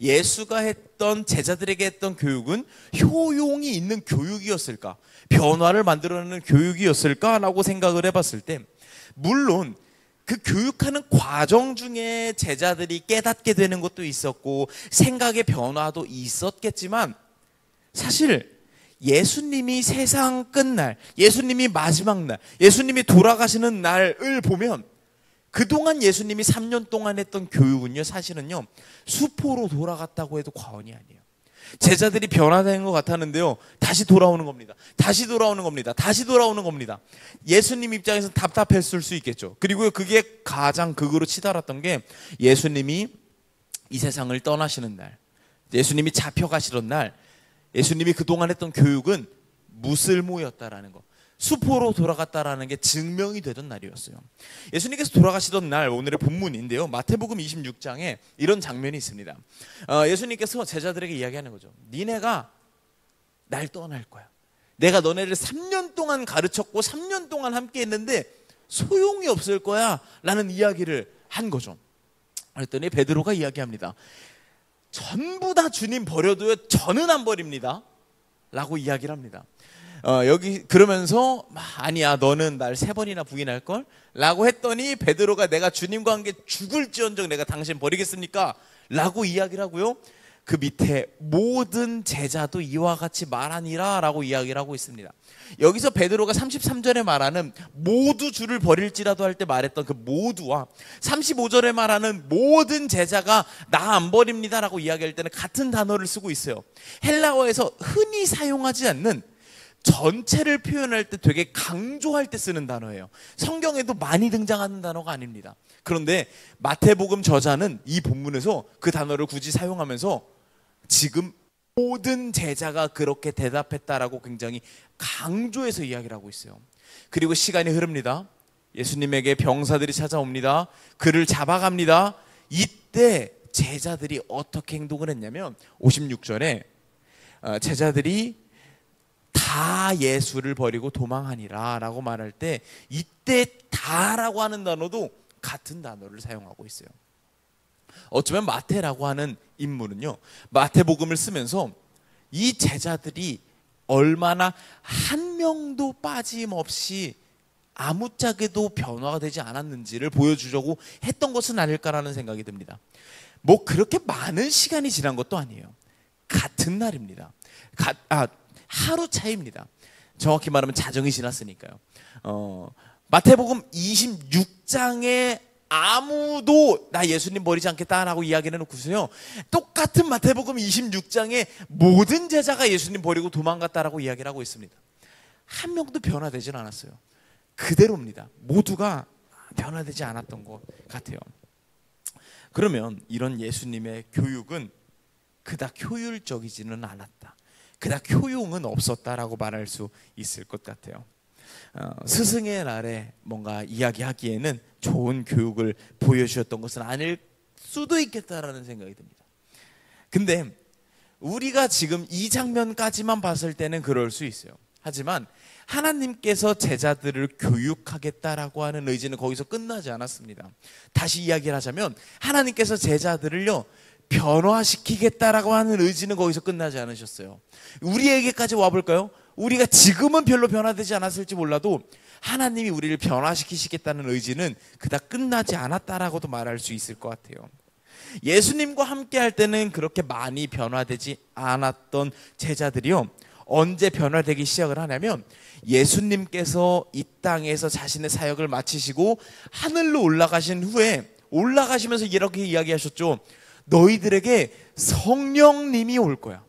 예수가 했던, 제자들에게 했던 교육은 효용이 있는 교육이었을까? 변화를 만들어내는 교육이었을까라고 생각을 해봤을 때, 물론 그 교육하는 과정 중에 제자들이 깨닫게 되는 것도 있었고 생각의 변화도 있었겠지만, 사실 예수님이 세상 끝날, 예수님이 마지막 날, 예수님이 돌아가시는 날을 보면 그동안 예수님이 3년 동안 했던 교육은요, 사실은요, 수포로 돌아갔다고 해도 과언이 아니에요. 제자들이 변화된 것 같았는데요, 다시 돌아오는 겁니다. 다시 돌아오는 겁니다. 다시 돌아오는 겁니다. 예수님 입장에서는 답답했을 수 있겠죠. 그리고 그게 가장 극으로 치달았던 게 예수님이 이 세상을 떠나시는 날, 예수님이 잡혀가시던 날, 예수님이 그동안 했던 교육은 무쓸모였다라는 거, 수포로 돌아갔다라는 게 증명이 되던 날이었어요. 예수님께서 돌아가시던 날, 오늘의 본문인데요, 마태복음 26장에 이런 장면이 있습니다. 예수님께서 제자들에게 이야기하는 거죠. 니네가 날 떠날 거야. 내가 너네를 3년 동안 가르쳤고 3년 동안 함께 했는데 소용이 없을 거야 라는 이야기를 한 거죠. 그랬더니 베드로가 이야기합니다. 전부 다 주님 버려도요, 저는 안 버립니다 라고 이야기를 합니다. 여기 그러면서 아니야, 너는 날 3번이나 부인할걸? 라고 했더니 베드로가 내가 주님과 함께 죽을지언정 내가 당신 버리겠습니까? 라고 이야기를 하고요, 그 밑에 모든 제자도 이와 같이 말하니라 라고 이야기를 하고 있습니다. 여기서 베드로가 33절에 말하는 모두 주를 버릴지라도 할 때 말했던 그 모두와 35절에 말하는 모든 제자가 나 안 버립니다 라고 이야기할 때는 같은 단어를 쓰고 있어요. 헬라어에서 흔히 사용하지 않는, 전체를 표현할 때 되게 강조할 때 쓰는 단어예요. 성경에도 많이 등장하는 단어가 아닙니다. 그런데 마태복음 저자는 이 본문에서 그 단어를 굳이 사용하면서 지금 모든 제자가 그렇게 대답했다라고 굉장히 강조해서 이야기를 하고 있어요. 그리고 시간이 흐릅니다. 예수님에게 병사들이 찾아옵니다. 그를 잡아갑니다. 이때 제자들이 어떻게 행동을 했냐면 56절에 제자들이 다 예수를 버리고 도망하니라 라고 말할 때, 이때 다라고 하는 단어도 같은 단어를 사용하고 있어요. 어쩌면 마태라고 하는 인물은요, 마태복음을 쓰면서 이 제자들이 얼마나 한 명도 빠짐없이 아무짝에도 변화가 되지 않았는지를 보여주려고 했던 것은 아닐까라는 생각이 듭니다. 뭐 그렇게 많은 시간이 지난 것도 아니에요. 같은 날입니다. 하루 차이입니다. 정확히 말하면 자정이 지났으니까요. 마태복음 26장에 아무도 나 예수님 버리지 않겠다라고 이야기를 해놓고서요, 똑같은 마태복음 26장에 모든 제자가 예수님 버리고 도망갔다라고 이야기를 하고 있습니다. 한 명도 변화되진 않았어요. 그대로입니다. 모두가 변화되지 않았던 것 같아요. 그러면 이런 예수님의 교육은 그닥 효율적이지는 않았다, 그닥 효용은 없었다라고 말할 수 있을 것 같아요. 스승의 날에 뭔가 이야기하기에는 좋은 교육을 보여주셨던 것은 아닐 수도 있겠다라는 생각이 듭니다. 근데 우리가 지금 이 장면까지만 봤을 때는 그럴 수 있어요. 하지만 하나님께서 제자들을 교육하겠다라고 하는 의지는 거기서 끝나지 않았습니다. 다시 이야기를 하자면 하나님께서 제자들을요, 변화시키겠다라고 하는 의지는 거기서 끝나지 않으셨어요. 우리에게까지 와볼까요? 우리가 지금은 별로 변화되지 않았을지 몰라도 하나님이 우리를 변화시키시겠다는 의지는 그닥 끝나지 않았다라고도 말할 수 있을 것 같아요. 예수님과 함께 할 때는 그렇게 많이 변화되지 않았던 제자들이요, 언제 변화되기 시작을 하냐면 예수님께서 이 땅에서 자신의 사역을 마치시고 하늘로 올라가신 후에 올라가시면서 이렇게 이야기하셨죠. 너희들에게 성령님이 올 거야.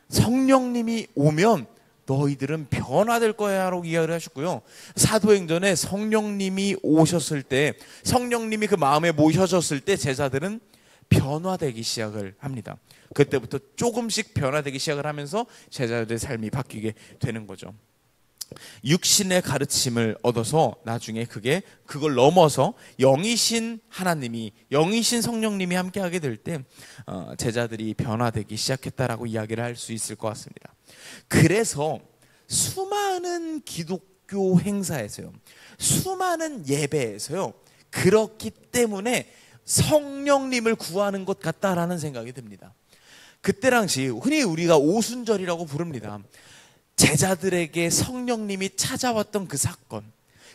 성령님이 오면 너희들은 변화될 거야 라고 이야기를 하셨고요. 사도행전에 성령님이 오셨을 때, 성령님이 그 마음에 모셔졌을 때 제자들은 변화되기 시작을 합니다. 그때부터 조금씩 변화되기 시작을 하면서 제자들의 삶이 바뀌게 되는 거죠. 육신의 가르침을 얻어서 나중에 그걸 넘어서 영이신 하나님이, 영이신 성령님이 함께하게 될 때 제자들이 변화되기 시작했다라고 이야기를 할 수 있을 것 같습니다. 그래서 수많은 기독교 행사에서요, 수많은 예배에서요, 그렇기 때문에 성령님을 구하는 것 같다라는 생각이 듭니다. 그때 당시 흔히 우리가 오순절이라고 부릅니다. 제자들에게 성령님이 찾아왔던 그 사건,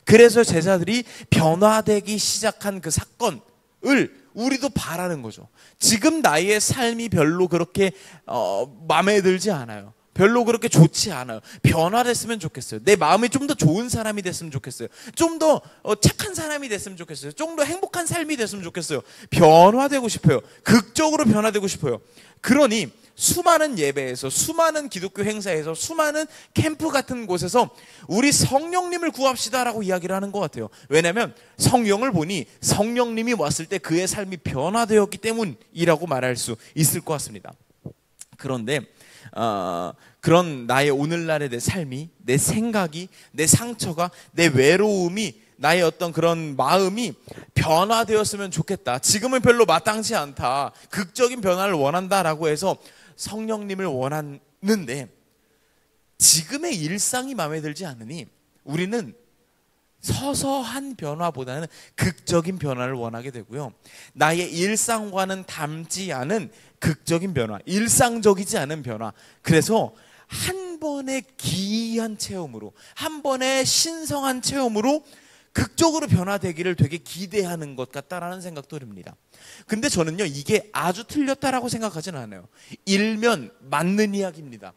그래서 제자들이 변화되기 시작한 그 사건을 우리도 바라는 거죠. 지금 나의 삶이 별로 그렇게 마음에 들지 않아요. 별로 그렇게 좋지 않아요. 변화됐으면 좋겠어요. 내 마음이 좀 더 좋은 사람이 됐으면 좋겠어요. 좀 더 착한 사람이 됐으면 좋겠어요. 좀 더 행복한 삶이 됐으면 좋겠어요. 변화되고 싶어요. 극적으로 변화되고 싶어요. 그러니 수많은 예배에서, 수많은 기독교 행사에서, 수많은 캠프 같은 곳에서 우리 성령님을 구합시다라고 이야기를 하는 것 같아요. 왜냐하면 성령을 보니 성령님이 왔을 때 그의 삶이 변화되었기 때문이라고 말할 수 있을 것 같습니다. 그런데 그런 나의 오늘날의 내 삶이, 내 생각이, 내 상처가, 내 외로움이, 나의 어떤 그런 마음이 변화되었으면 좋겠다, 지금은 별로 마땅치 않다, 극적인 변화를 원한다라고 해서 성령님을 원하는데 지금의 일상이 마음에 들지 않으니 우리는 서서한 변화보다는 극적인 변화를 원하게 되고요. 나의 일상과는 닮지 않은 극적인 변화, 일상적이지 않은 변화. 그래서 한 번의 기이한 체험으로, 한 번의 신성한 체험으로 극적으로 변화되기를 되게 기대하는 것 같다라는 생각도 듭니다. 근데 저는요, 이게 아주 틀렸다라고 생각하지는 않아요. 일면 맞는 이야기입니다.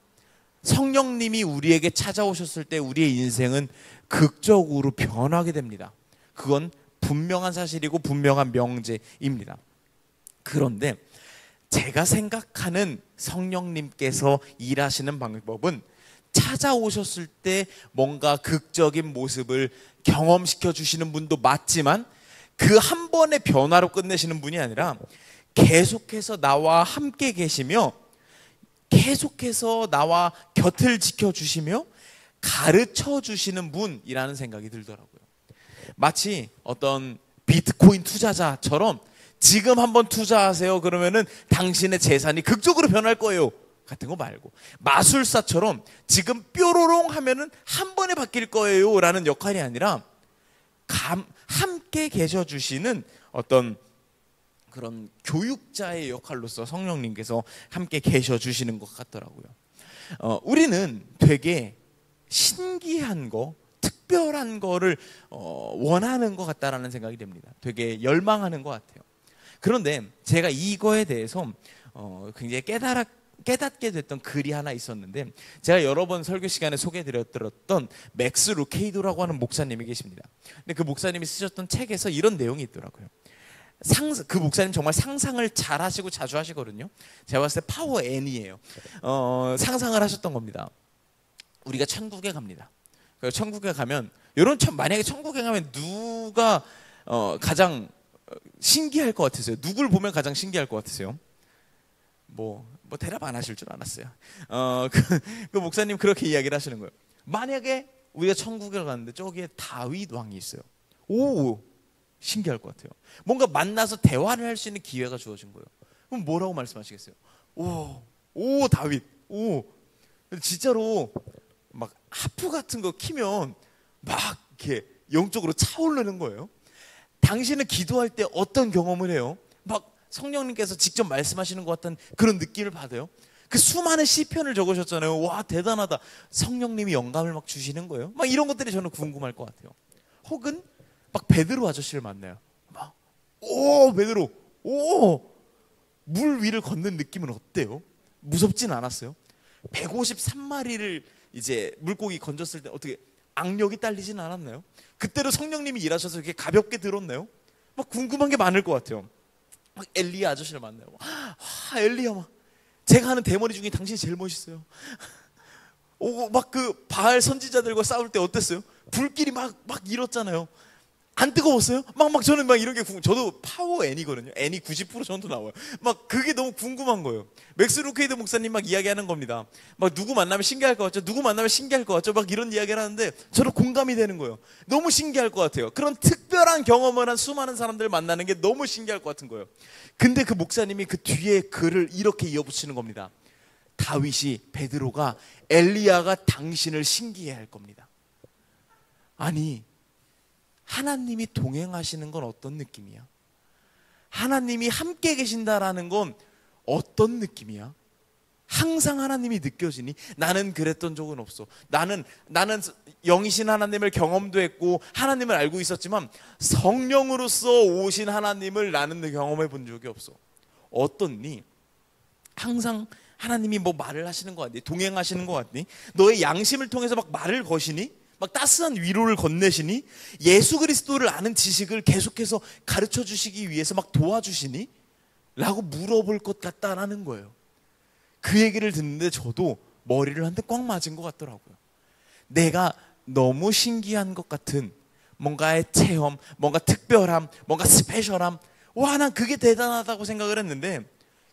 성령님이 우리에게 찾아오셨을 때 우리의 인생은 극적으로 변하게 됩니다. 그건 분명한 사실이고 분명한 명제입니다. 그런데 제가 생각하는 성령님께서 일하시는 방법은 찾아오셨을 때 뭔가 극적인 모습을 경험시켜 주시는 분도 맞지만 그 한 번의 변화로 끝내시는 분이 아니라 계속해서 나와 함께 계시며 계속해서 나와 곁을 지켜주시며 가르쳐 주시는 분이라는 생각이 들더라고요. 마치 어떤 비트코인 투자자처럼 지금 한번 투자하세요 그러면은 당신의 재산이 극적으로 변할 거예요 같은 거 말고, 마술사처럼 지금 뾰로롱 하면은 한 번에 바뀔 거예요 라는 역할이 아니라 함께 계셔 주시는 어떤 그런 교육자의 역할로서 성령님께서 함께 계셔 주시는 것 같더라고요. 우리는 되게 신기한 거, 특별한 거를 원하는 것 같다라는 생각이 됩니다. 되게 열망하는 것 같아요. 그런데 제가 이거에 대해서 굉장히 깨닫게 됐던 글이 하나 있었는데, 제가 여러 번 설교 시간에 소개해드렸던 맥스 루케이도라고 하는 목사님이 계십니다. 근데 그 목사님이 쓰셨던 책에서 이런 내용이 있더라고요. 그 목사님 정말 상상을 잘 하시고 자주 하시거든요. 제가 봤을 때 파워 N이에요. 상상을 하셨던 겁니다. 우리가 천국에 갑니다. 천국에 가면, 만약에 천국에 가면 누가 가장 신기할 것 같으세요? 누굴 보면 가장 신기할 것 같으세요? 뭐 대답 안 하실 줄 알았어요. 그 목사님 그렇게 이야기를 하시는 거예요. 만약에 우리가 천국에 갔는데 저기에 다윗 왕이 있어요. 오, 신기할 것 같아요. 뭔가 만나서 대화를 할 수 있는 기회가 주어진 거예요. 그럼 뭐라고 말씀하시겠어요? 오, 다윗, 오. 진짜로 막 하프 같은 거 키면 막 이렇게 영적으로 차오르는 거예요. 당신은 기도할 때 어떤 경험을 해요? 막 성령님께서 직접 말씀하시는 것 같은 그런 느낌을 받아요. 그 수많은 시편을 적으셨잖아요. 와, 대단하다. 성령님이 영감을 막 주시는 거예요. 막 이런 것들이 저는 궁금할 것 같아요. 혹은 막 베드로 아저씨를 만나요. 막, 베드로, 물 위를 걷는 느낌은 어때요? 무섭진 않았어요? 153마리를 이제 물고기 건졌을 때 어떻게 악력이 딸리진 않았나요? 그때도 성령님이 일하셔서 이렇게 가볍게 들었나요? 막 궁금한 게 많을 것 같아요. 막 엘리야 아저씨를 만나요. 엘리야, 막 제가 하는 대머리 중에 당신이 제일 멋있어요. 오고 막 그 바알 선지자들과 싸울 때 어땠어요? 불길이 막 일었잖아요. 안 뜨거웠어요? 저는 막 이런 게 저도 파워 N이거든요. N이 90% 정도 나와요. 막 그게 너무 궁금한 거예요. 맥스 루케이드 목사님 막 이야기하는 겁니다. 막 누구 만나면 신기할 것 같죠? 누구 만나면 신기할 것 같죠? 막 이런 이야기를 하는데 저도 공감이 되는 거예요. 너무 신기할 것 같아요. 그런 특별한 경험을 한 수많은 사람들을 만나는 게 너무 신기할 것 같은 거예요. 근데 그 목사님이 그 뒤에 글을 이렇게 이어붙이는 겁니다. 다윗이 베드로가 엘리야가 당신을 신기해 할 겁니다. 아니, 하나님이 동행하시는 건 어떤 느낌이야? 하나님이 함께 계신다라는 건 어떤 느낌이야? 항상 하나님이 느껴지니? 나는 그랬던 적은 없어. 나는 영이신 하나님을 경험도 했고 하나님을 알고 있었지만 성령으로서 오신 하나님을 나는 경험해 본 적이 없어. 어떻니? 항상 하나님이 뭐 말을 하시는 것 같니? 동행하시는 것 같니? 너의 양심을 통해서 막 말을 거시니? 막 따스한 위로를 건네시니? 예수 그리스도를 아는 지식을 계속해서 가르쳐 주시기 위해서 막 도와주시니? 라고 물어볼 것 같다라는 거예요. 그 얘기를 듣는데 저도 머리를 한 대 꽉 맞은 것 같더라고요. 내가 너무 신기한 것 같은 뭔가의 체험, 뭔가 특별함, 뭔가 스페셜함, 와, 난 그게 대단하다고 생각을 했는데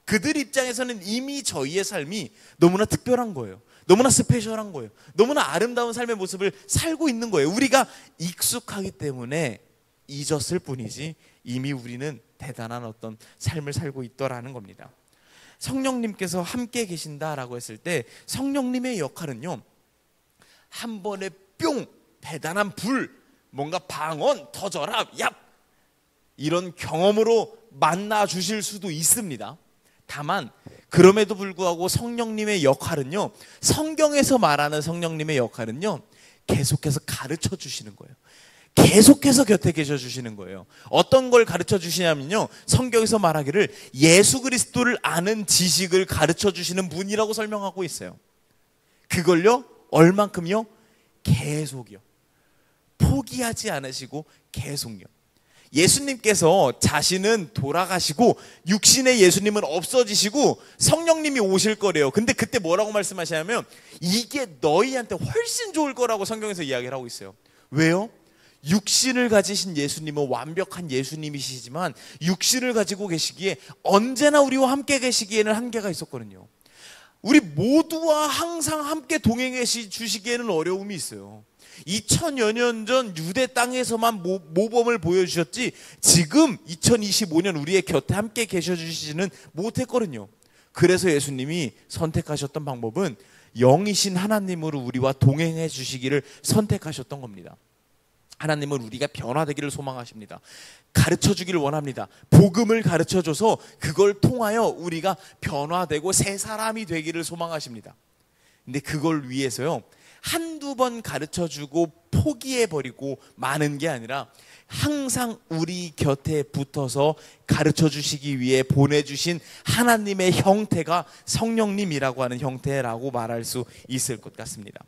그들 입장에서는 이미 저희의 삶이 너무나 특별한 거예요. 너무나 스페셜한 거예요. 너무나 아름다운 삶의 모습을 살고 있는 거예요. 우리가 익숙하기 때문에 잊었을 뿐이지 이미 우리는 대단한 어떤 삶을 살고 있더라는 겁니다. 성령님께서 함께 계신다라고 했을 때 성령님의 역할은요, 한 번에 뿅 대단한 불, 뭔가 방언 터져라 얍 이런 경험으로 만나 주실 수도 있습니다. 다만 그럼에도 불구하고 성령님의 역할은요, 성경에서 말하는 성령님의 역할은요, 계속해서 가르쳐 주시는 거예요. 계속해서 곁에 계셔 주시는 거예요. 어떤 걸 가르쳐 주시냐면요, 성경에서 말하기를 예수 그리스도를 아는 지식을 가르쳐 주시는 분이라고 설명하고 있어요. 그걸요, 얼만큼요? 계속이요. 포기하지 않으시고 계속요. 예수님께서 자신은 돌아가시고 육신의 예수님은 없어지시고 성령님이 오실 거래요. 근데 그때 뭐라고 말씀하시냐면 이게 너희한테 훨씬 좋을 거라고 성경에서 이야기를 하고 있어요. 왜요? 육신을 가지신 예수님은 완벽한 예수님이시지만 육신을 가지고 계시기에 언제나 우리와 함께 계시기에는 한계가 있었거든요. 우리 모두와 항상 함께 동행해 주시기에는 어려움이 있어요. 2000여 년 전 유대 땅에서만 모범을 보여주셨지 지금 2025년 우리의 곁에 함께 계셔주시지는 못했거든요. 그래서 예수님이 선택하셨던 방법은 영이신 하나님으로 우리와 동행해 주시기를 선택하셨던 겁니다. 하나님은 우리가 변화되기를 소망하십니다. 가르쳐 주기를 원합니다. 복음을 가르쳐 줘서 그걸 통하여 우리가 변화되고 새 사람이 되기를 소망하십니다. 근데 그걸 위해서요, 한두 번 가르쳐 주고 포기해버리고 마는 게 아니라 항상 우리 곁에 붙어서 가르쳐 주시기 위해 보내주신 하나님의 형태가 성령님이라고 하는 형태라고 말할 수 있을 것 같습니다.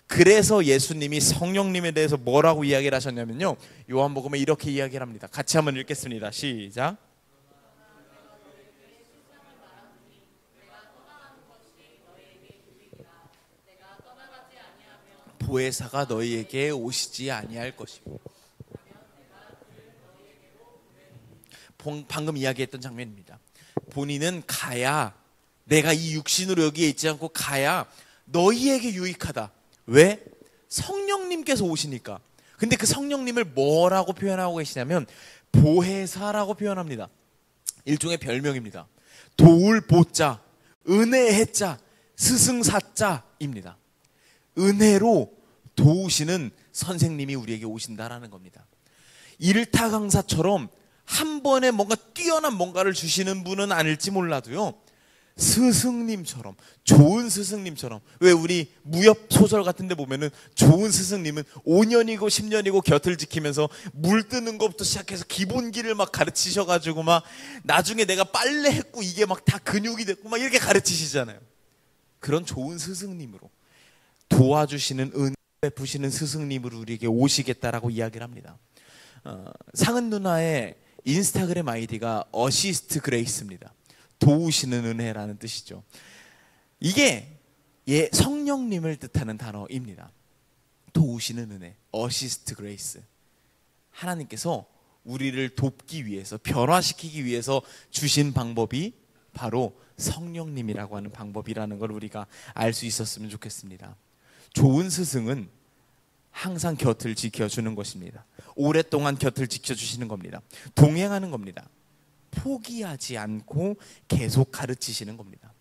그래서 예수님이 성령님에 대해서 뭐라고 이야기를 하셨냐면요, 요한복음에 이렇게 이야기를 합니다. 같이 한번 읽겠습니다. 시작. 보혜사가 너희에게 오시지 아니할 것이고. 방금 이야기했던 장면입니다. 본인은 가야, 내가 이 육신으로 여기에 있지 않고 가야 너희에게 유익하다. 왜? 성령님께서 오시니까. 근데 그 성령님을 뭐라고 표현하고 계시냐면 보혜사라고 표현합니다. 일종의 별명입니다. 도울 보자, 은혜의 자, 스승사자입니다. 은혜로 도우시는 선생님이 우리에게 오신다라는 겁니다. 일타 강사처럼 한 번에 뭔가 뛰어난 뭔가를 주시는 분은 아닐지 몰라도요, 스승님처럼, 좋은 스승님처럼. 왜 우리 무협 소설 같은 데 보면은 좋은 스승님은 5년이고 10년이고 곁을 지키면서 물 뜨는 것부터 시작해서 기본기를 막 가르치셔가지고 막 나중에 내가 빨래 했고 이게 막 다 근육이 됐고 막 이렇게 가르치시잖아요. 그런 좋은 스승님으로 도와주시는 은혜 베푸시는 스승님으로 우리에게 오시겠다라고 이야기를 합니다. 상은 누나의 인스타그램 아이디가 어시스트 그레이스입니다. 도우시는 은혜라는 뜻이죠. 이게 성령님을 뜻하는 단어입니다. 도우시는 은혜, 어시스트 그레이스. 하나님께서 우리를 돕기 위해서, 변화시키기 위해서 주신 방법이 바로 성령님이라고 하는 방법이라는 걸 우리가 알 수 있었으면 좋겠습니다. 좋은 스승은 항상 곁을 지켜주는 것입니다. 오랫동안 곁을 지켜주시는 겁니다. 동행하는 겁니다. 포기하지 않고 계속 가르치시는 겁니다.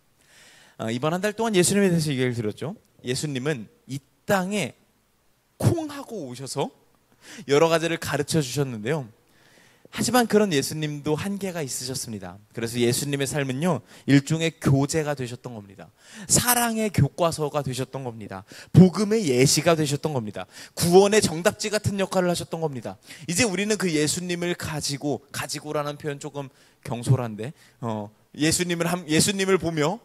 이번 한 달 동안 예수님에 대해서 얘기를 들었죠. 예수님은 이 땅에 콩하고 오셔서 여러 가지를 가르쳐 주셨는데요. 하지만 그런 예수님도 한계가 있으셨습니다. 그래서 예수님의 삶은요, 일종의 교재가 되셨던 겁니다. 사랑의 교과서가 되셨던 겁니다. 복음의 예시가 되셨던 겁니다. 구원의 정답지 같은 역할을 하셨던 겁니다. 이제 우리는 그 예수님을 가지고라는 표현 조금 경솔한데, 예수님을 보며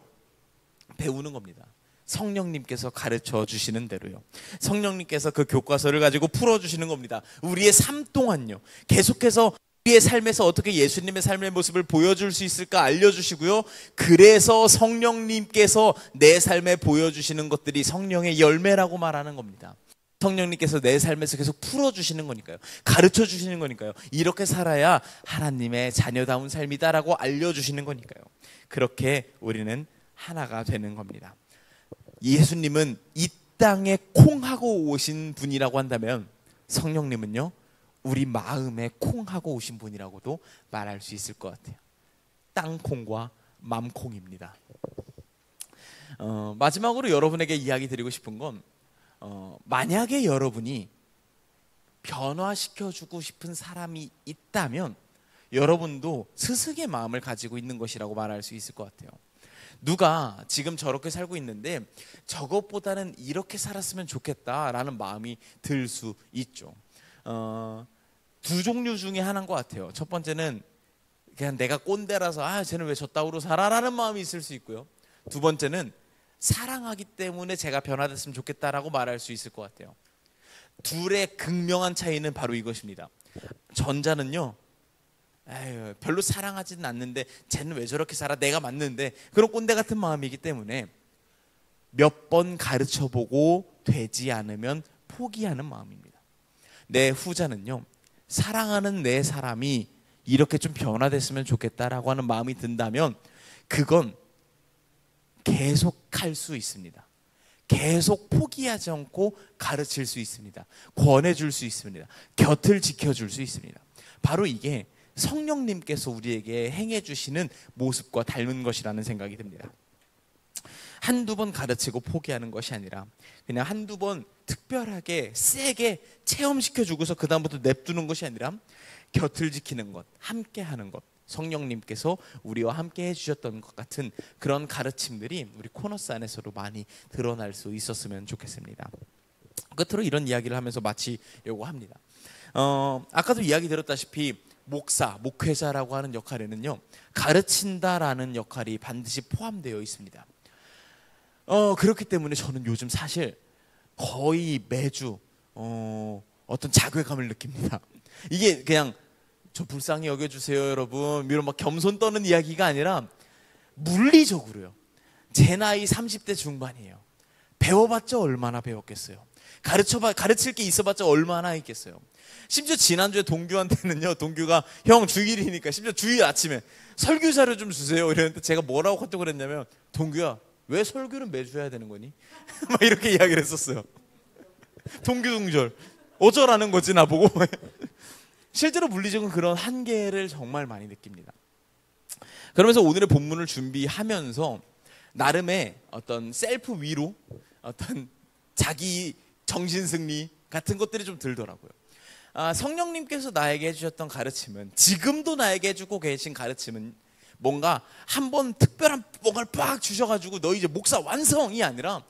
배우는 겁니다. 성령님께서 가르쳐 주시는 대로요. 성령님께서 그 교과서를 가지고 풀어주시는 겁니다. 우리의 삶 동안요, 계속해서 우리의 삶에서 어떻게 예수님의 삶의 모습을 보여줄 수 있을까 알려주시고요. 그래서 성령님께서 내 삶에 보여주시는 것들이 성령의 열매라고 말하는 겁니다. 성령님께서 내 삶에서 계속 풀어주시는 거니까요. 가르쳐 주시는 거니까요. 이렇게 살아야 하나님의 자녀다운 삶이다라고 알려주시는 거니까요. 그렇게 우리는 하나가 되는 겁니다. 예수님은 이 땅에 콩하고 오신 분이라고 한다면 성령님은요, 우리 마음에 콩하고 오신 분이라고도 말할 수 있을 것 같아요. 땅콩과 맘콩입니다. 마지막으로 여러분에게 이야기 드리고 싶은 건, 만약에 여러분이 변화시켜주고 싶은 사람이 있다면 여러분도 스승의 마음을 가지고 있는 것이라고 말할 수 있을 것 같아요. 누가 지금 저렇게 살고 있는데 저것보다는 이렇게 살았으면 좋겠다라는 마음이 들 수 있죠. 두 종류 중에 하나인 것 같아요. 첫 번째는 그냥 내가 꼰대라서 쟤는 왜 저 따위로 살아라는 마음이 있을 수 있고요. 두 번째는 사랑하기 때문에 제가 변화됐으면 좋겠다라고 말할 수 있을 것 같아요. 둘의 극명한 차이는 바로 이것입니다. 전자는요, 별로 사랑하지는 않는데 쟤는 왜 저렇게 살아, 내가 맞는데, 그런 꼰대 같은 마음이기 때문에 몇 번 가르쳐보고 되지 않으면 포기하는 마음입니다. 내 후자는요, 사랑하는 내 사람이 이렇게 좀 변화됐으면 좋겠다라고 하는 마음이 든다면 그건 계속 할 수 있습니다. 계속 포기하지 않고 가르칠 수 있습니다. 권해줄 수 있습니다. 곁을 지켜줄 수 있습니다. 바로 이게 성령님께서 우리에게 행해주시는 모습과 닮은 것이라는 생각이 듭니다. 한두 번 가르치고 포기하는 것이 아니라 그냥 한두 번 특별하게 세게 체험시켜주고서 그 다음부터 냅두는 것이 아니라 곁을 지키는 것, 함께하는 것, 성령님께서 우리와 함께 해주셨던 것 같은 그런 가르침들이 우리 코너스 안에서도 많이 드러날 수 있었으면 좋겠습니다. 끝으로 이런 이야기를 하면서 마치려고 합니다. 아까도 이야기 들었다시피 목사, 목회자라고 하는 역할에는요, 가르친다라는 역할이 반드시 포함되어 있습니다. 그렇기 때문에 저는 요즘 사실 거의 매주 어떤 자괴감을 느낍니다. 이게 그냥 저 불쌍히 여겨주세요 여러분 이런 막 겸손 떠는 이야기가 아니라 물리적으로요. 제 나이 30대 중반이에요. 배워봤자 얼마나 배웠겠어요. 가르칠 게 있어봤자 얼마나 있겠어요. 심지어 지난주에 동규한테는요, 동규가 형 주일이니까 심지어 주일 아침에 설교자료 좀 주세요 이랬는데 제가 뭐라고 카톡을 했냐면, 동규야 왜 설교는 매주 해야 되는 거니? 막 이렇게 이야기를 했었어요. 동규동절 어쩌라는 거지 나보고. 실제로 물리적인 그런 한계를 정말 많이 느낍니다. 그러면서 오늘의 본문을 준비하면서 나름의 어떤 셀프 위로, 어떤 자기 정신승리 같은 것들이 좀 들더라고요. 성령님께서 나에게 해주셨던 가르침은, 지금도 나에게 해주고 계신 가르침은 뭔가 한번 특별한 뭔가를 빡 주셔가지고 너 이제 목사 완성이 아니라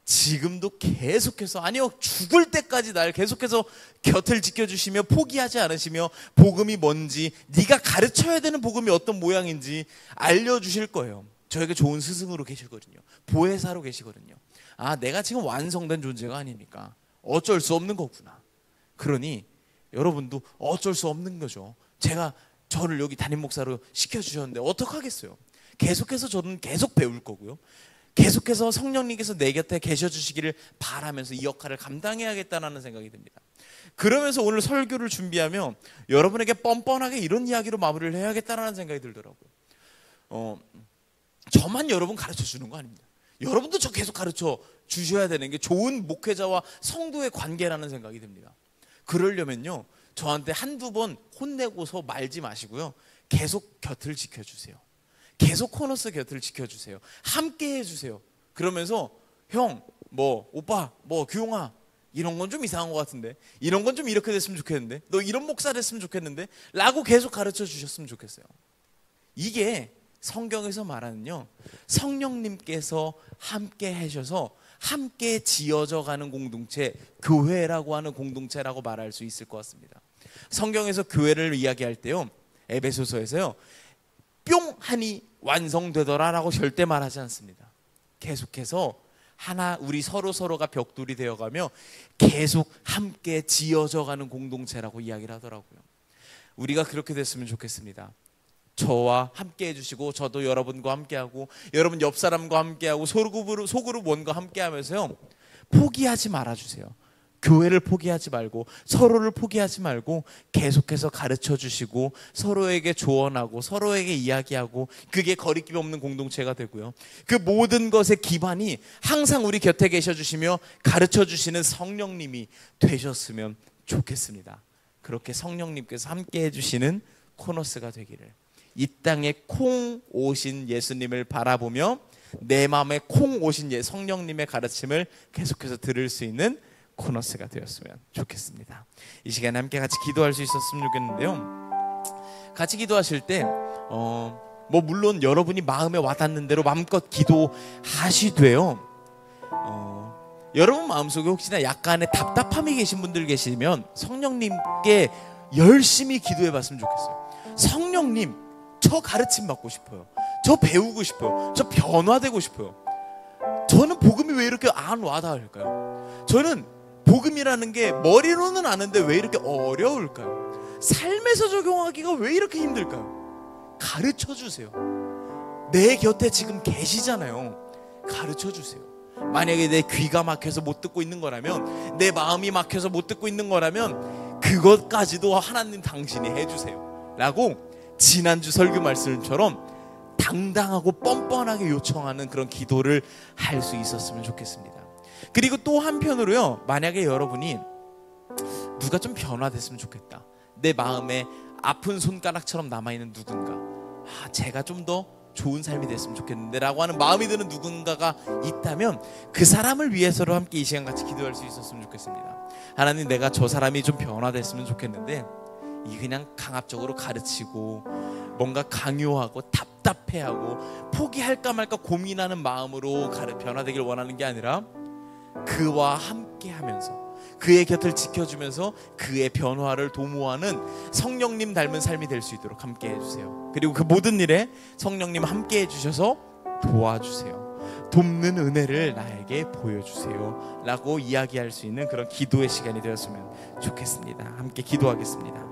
지금도 계속해서, 아니요 죽을 때까지 날 계속해서 곁을 지켜주시며 포기하지 않으시며 복음이 뭔지, 네가 가르쳐야 되는 복음이 어떤 모양인지 알려주실 거예요. 저에게 좋은 스승으로 계시거든요. 보혜사로 계시거든요. 아, 내가 지금 완성된 존재가 아니니까 어쩔 수 없는 거구나. 그러니 여러분도 어쩔 수 없는 거죠. 제가 저를 여기 담임 목사로 시켜주셨는데 어떡하겠어요. 계속해서 저는 계속 배울 거고요. 계속해서 성령님께서 내 곁에 계셔 주시기를 바라면서 이 역할을 감당해야겠다는 생각이 듭니다. 그러면서 오늘 설교를 준비하며 여러분에게 뻔뻔하게 이런 이야기로 마무리를 해야겠다는 생각이 들더라고요. 저만 여러분 가르쳐 주는 거 아닙니다. 여러분도 저 계속 가르쳐 주셔야 되는 게 좋은 목회자와 성도의 관계라는 생각이 듭니다. 그러려면요, 저한테 한두 번 혼내고서 말지 마시고요, 계속 곁을 지켜주세요. 계속 코너스 곁을 지켜주세요. 함께 해주세요. 그러면서 형, 뭐 오빠, 뭐 규용아, 이런 건 좀 이상한 것 같은데, 이런 건 좀 이렇게 됐으면 좋겠는데, 너 이런 목사 됐으면 좋겠는데 라고 계속 가르쳐 주셨으면 좋겠어요. 이게 성경에서 말하는요, 성령님께서 함께 하셔서 함께 지어져 가는 공동체, 교회라고 하는 공동체라고 말할 수 있을 것 같습니다. 성경에서 교회를 이야기할 때요, 에베소서에서요, 뿅 하니 완성되더라라고 절대 말하지 않습니다. 계속해서 하나, 우리 서로가 벽돌이 되어가며 계속 함께 지어져 가는 공동체라고 이야기를 하더라고요. 우리가 그렇게 됐으면 좋겠습니다. 저와 함께 해주시고, 저도 여러분과 함께하고, 여러분 옆 사람과 함께하고, 소그룹 원과 함께하면서요, 포기하지 말아주세요. 교회를 포기하지 말고, 서로를 포기하지 말고, 계속해서 가르쳐 주시고, 서로에게 조언하고, 서로에게 이야기하고, 그게 거리낌 없는 공동체가 되고요. 그 모든 것의 기반이 항상 우리 곁에 계셔 주시며 가르쳐 주시는 성령님이 되셨으면 좋겠습니다. 그렇게 성령님께서 함께 해주시는 코너스가 되기를, 이 땅에 콩 오신 예수님을 바라보며 내 마음에 콩 오신 성령님의 가르침을 계속해서 들을 수 있는 코너스가 되었으면 좋겠습니다. 이 시간에 함께 같이 기도할 수 있었으면 좋겠는데요, 같이 기도하실 때 물론 여러분이 마음에 와닿는 대로 마음껏 기도하시되요, 여러분 마음속에 혹시나 약간의 답답함이 계신 분들 계시면 성령님께 열심히 기도해 봤으면 좋겠어요. 성령님, 저 가르침 받고 싶어요. 저 배우고 싶어요. 저 변화되고 싶어요. 저는 복음이 왜 이렇게 안 와닿을까요? 저는 복음이라는 게 머리로는 아는데 왜 이렇게 어려울까요? 삶에서 적용하기가 왜 이렇게 힘들까요? 가르쳐 주세요. 내 곁에 지금 계시잖아요. 가르쳐 주세요. 만약에 내 귀가 막혀서 못 듣고 있는 거라면, 내 마음이 막혀서 못 듣고 있는 거라면 그것까지도 하나님 당신이 해주세요 라고 지난주 설교 말씀처럼 당당하고 뻔뻔하게 요청하는 그런 기도를 할 수 있었으면 좋겠습니다. 그리고 또 한편으로요, 만약에 여러분이 누가 좀 변화됐으면 좋겠다, 내 마음에 아픈 손가락처럼 남아있는 누군가, 제가 좀 더 좋은 삶이 됐으면 좋겠는데 라고 하는 마음이 드는 누군가가 있다면 그 사람을 위해서로 함께 이 시간 같이 기도할 수 있었으면 좋겠습니다. 하나님, 내가 저 사람이 좀 변화됐으면 좋겠는데 이 그냥 강압적으로 가르치고 뭔가 강요하고 답답해하고 포기할까 말까 고민하는 마음으로 변화되길 원하는 게 아니라 그와 함께하면서 그의 곁을 지켜주면서 그의 변화를 도모하는 성령님 닮은 삶이 될 수 있도록 함께 해주세요. 그리고 그 모든 일에 성령님 함께 해주셔서 도와주세요. 돕는 은혜를 나에게 보여주세요 라고 이야기할 수 있는 그런 기도의 시간이 되었으면 좋겠습니다. 함께 기도하겠습니다.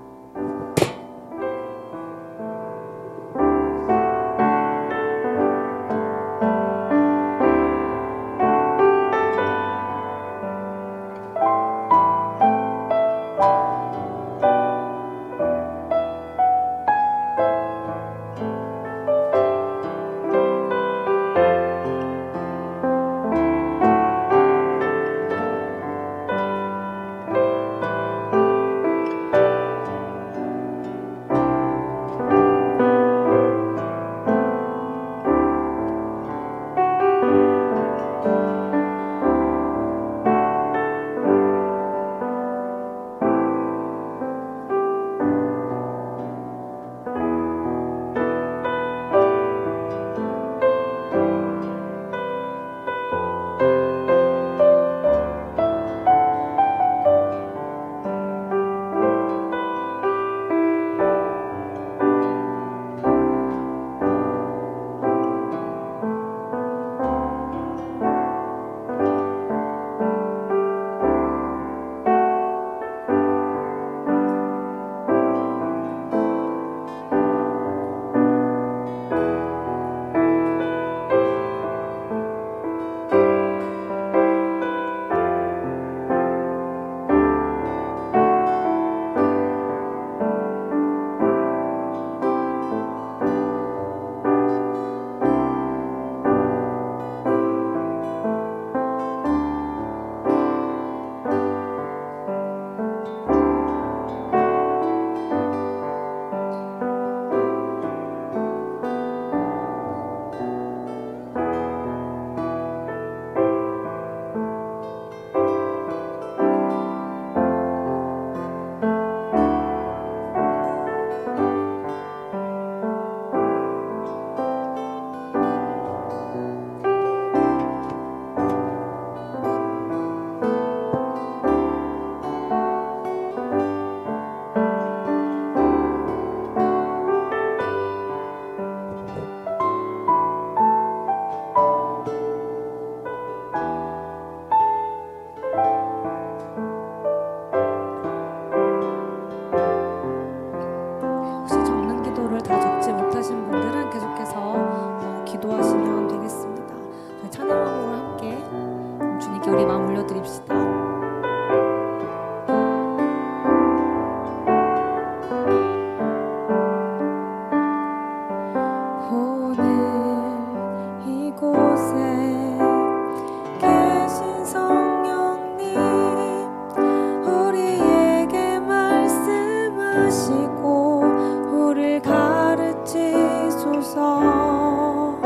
주시옵소서.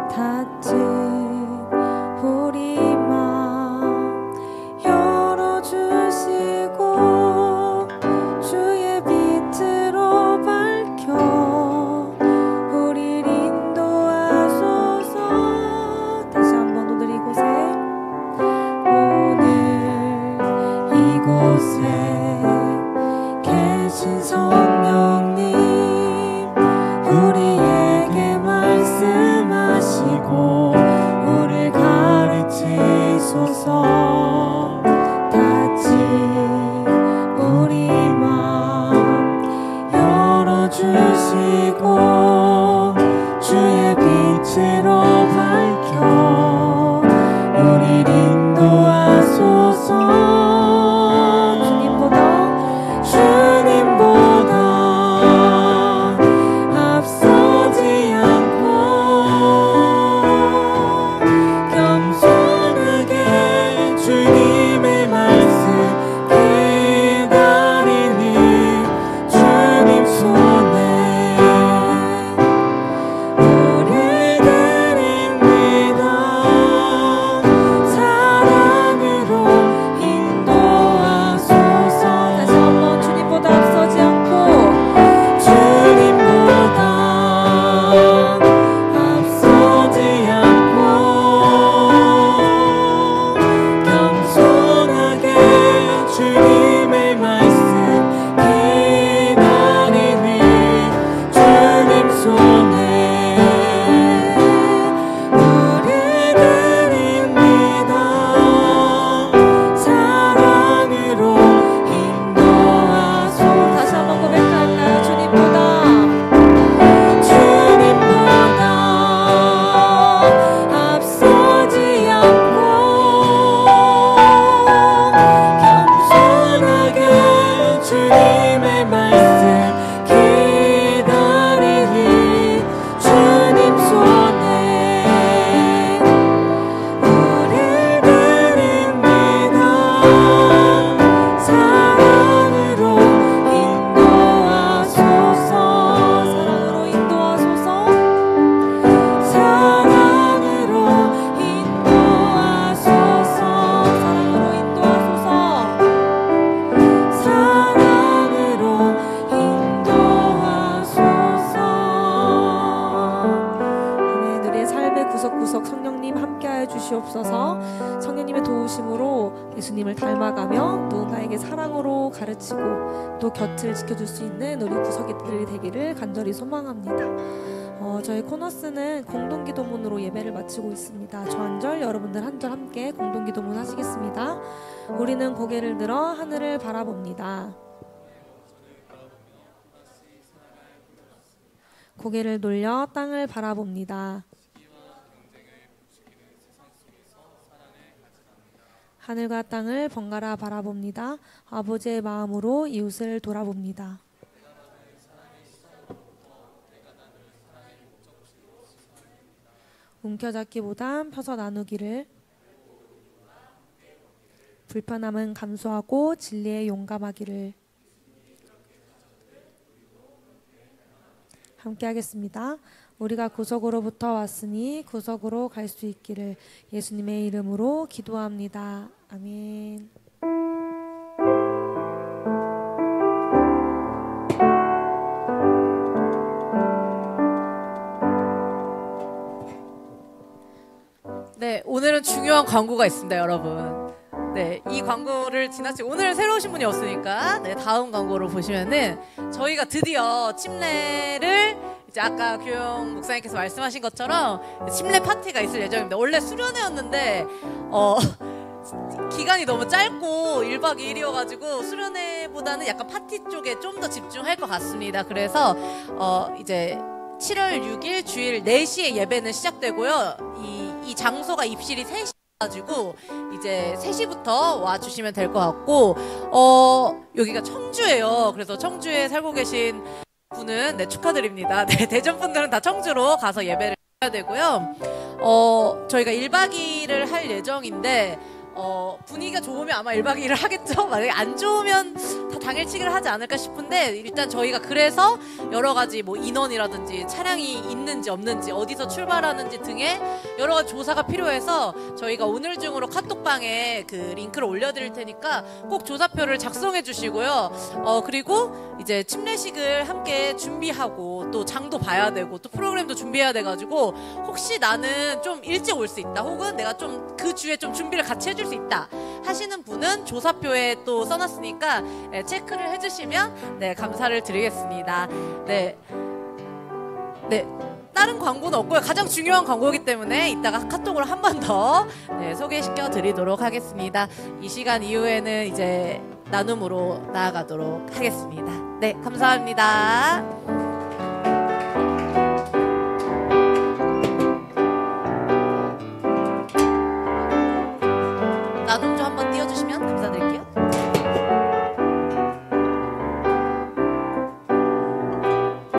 닫힌 우리 맘 열어주시고 주의 빛으로 밝혀 우리를 인도하소서. 다시 한번 오늘 이곳에, 오늘 이곳에 계신 성령님, 우리에게 말씀하시고 우리를 가르치소서. 닫힌 우리 맘 열어주시고 주의 빛으로 밝혀 우리를 인도하소서. 주님보다 앞서지 않고 겸손하게 주님의 말씀 기다리니 주님 손에 우리 드립니다. 사랑으로 인도하소서. 다시 한번, 주님보다 앞서지 않고 주님보다 앞서지 않고 겸손하게 주님의 말씀 기다리니 주님 손에 우리 드립니다. 사랑으로 인도하소서. 다시 한번 고백할까요? 주님보다 앞서지 않고 겸손하게 주님의 말씀 기다리니 주님 손에 우리 드립니다. 사랑으로 인도하소서. 사랑으로 인도하소서. 사랑으로 인도하소서. 사랑으로 인도하소서. 사랑으로 인도하소서. 아멘. 우리의 삶의 구석구석 성령님 함께하여 주시옵소서. 성령님의 도우심으로 예수님을 닮아가며 누군가에게 사랑으로 가르치고 또 곁을 지켜줄 수 있는 우리 구석이들이 되기를 간절히 소망합니다. 저희 코너스는 공동기도문으로 예배를 마치고 있습니다. 저 한 절, 여러분들 한 절 함께 공동기도문 하시겠습니다. 우리는 고개를 들어 하늘을 바라봅니다. 고개를 돌려 땅을 바라봅니다. 하늘과 땅을 번갈아 바라봅니다. 아버지의 마음으로 이웃을 돌아봅니다. 움켜잡기보단 펴서 나누기를, 불편함은 감수하고 진리에 용감하기를. 함께 하겠습니다. 우리가 구석으로부터 왔으니 구석으로 갈 수 있기를 예수님의 이름으로 기도합니다. 아멘. 네, 오늘은 중요한 광고가 있습니다, 여러분. 네, 이 광고를 지나치고 오늘 새로 오신 분이 없으니까 네, 다음 광고로 보시면은 저희가 드디어 침례를 이제 아까 교영 목사님께서 말씀하신 것처럼 침례 파티가 있을 예정입니다. 원래 수련회였는데 기간이 너무 짧고 1박 2일이어가지고 수련회보다는 약간 파티 쪽에 좀 더 집중할 것 같습니다. 그래서 이제 7월 6일 주일 4시에 예배는 시작되고요. 이 장소가 입실이 3시 가지고 이제 3시부터 와주시면 될 것 같고 여기가 청주예요. 그래서 청주에 살고 계신 분은 네, 축하드립니다. 네, 대전 분들은 다 청주로 가서 예배를 해야 되고요. 저희가 1박 2일을 할 예정인데 분위기가 좋으면 아마 1박 2일을 하겠죠. 만약에 안 좋으면 다 당일치기를 하지 않을까 싶은데 일단 저희가 그래서 여러 가지 뭐 인원이라든지 차량이 있는지 없는지 어디서 출발하는지 등의 여러 가지 조사가 필요해서 저희가 오늘 중으로 카톡방에 그 링크를 올려드릴 테니까 꼭 조사표를 작성해 주시고요. 그리고 이제 침례식을 함께 준비하고 또 장도 봐야 되고 또 프로그램도 준비해야 돼가지고 혹시 나는 좀 일찍 올 수 있다 혹은 내가 좀 그 주에 좀 준비를 같이 해줄 수 있다 하시는 분은 조사표에 또 써놨으니까 체크를 해주시면 네 감사를 드리겠습니다. 네. 다른 광고는 없고요. 가장 중요한 광고이기 때문에 이따가 카톡으로 한 번 더 소개시켜 드리도록 하겠습니다. 이 시간 이후에는 이제 나눔으로 나아가도록 하겠습니다. 네, 감사합니다.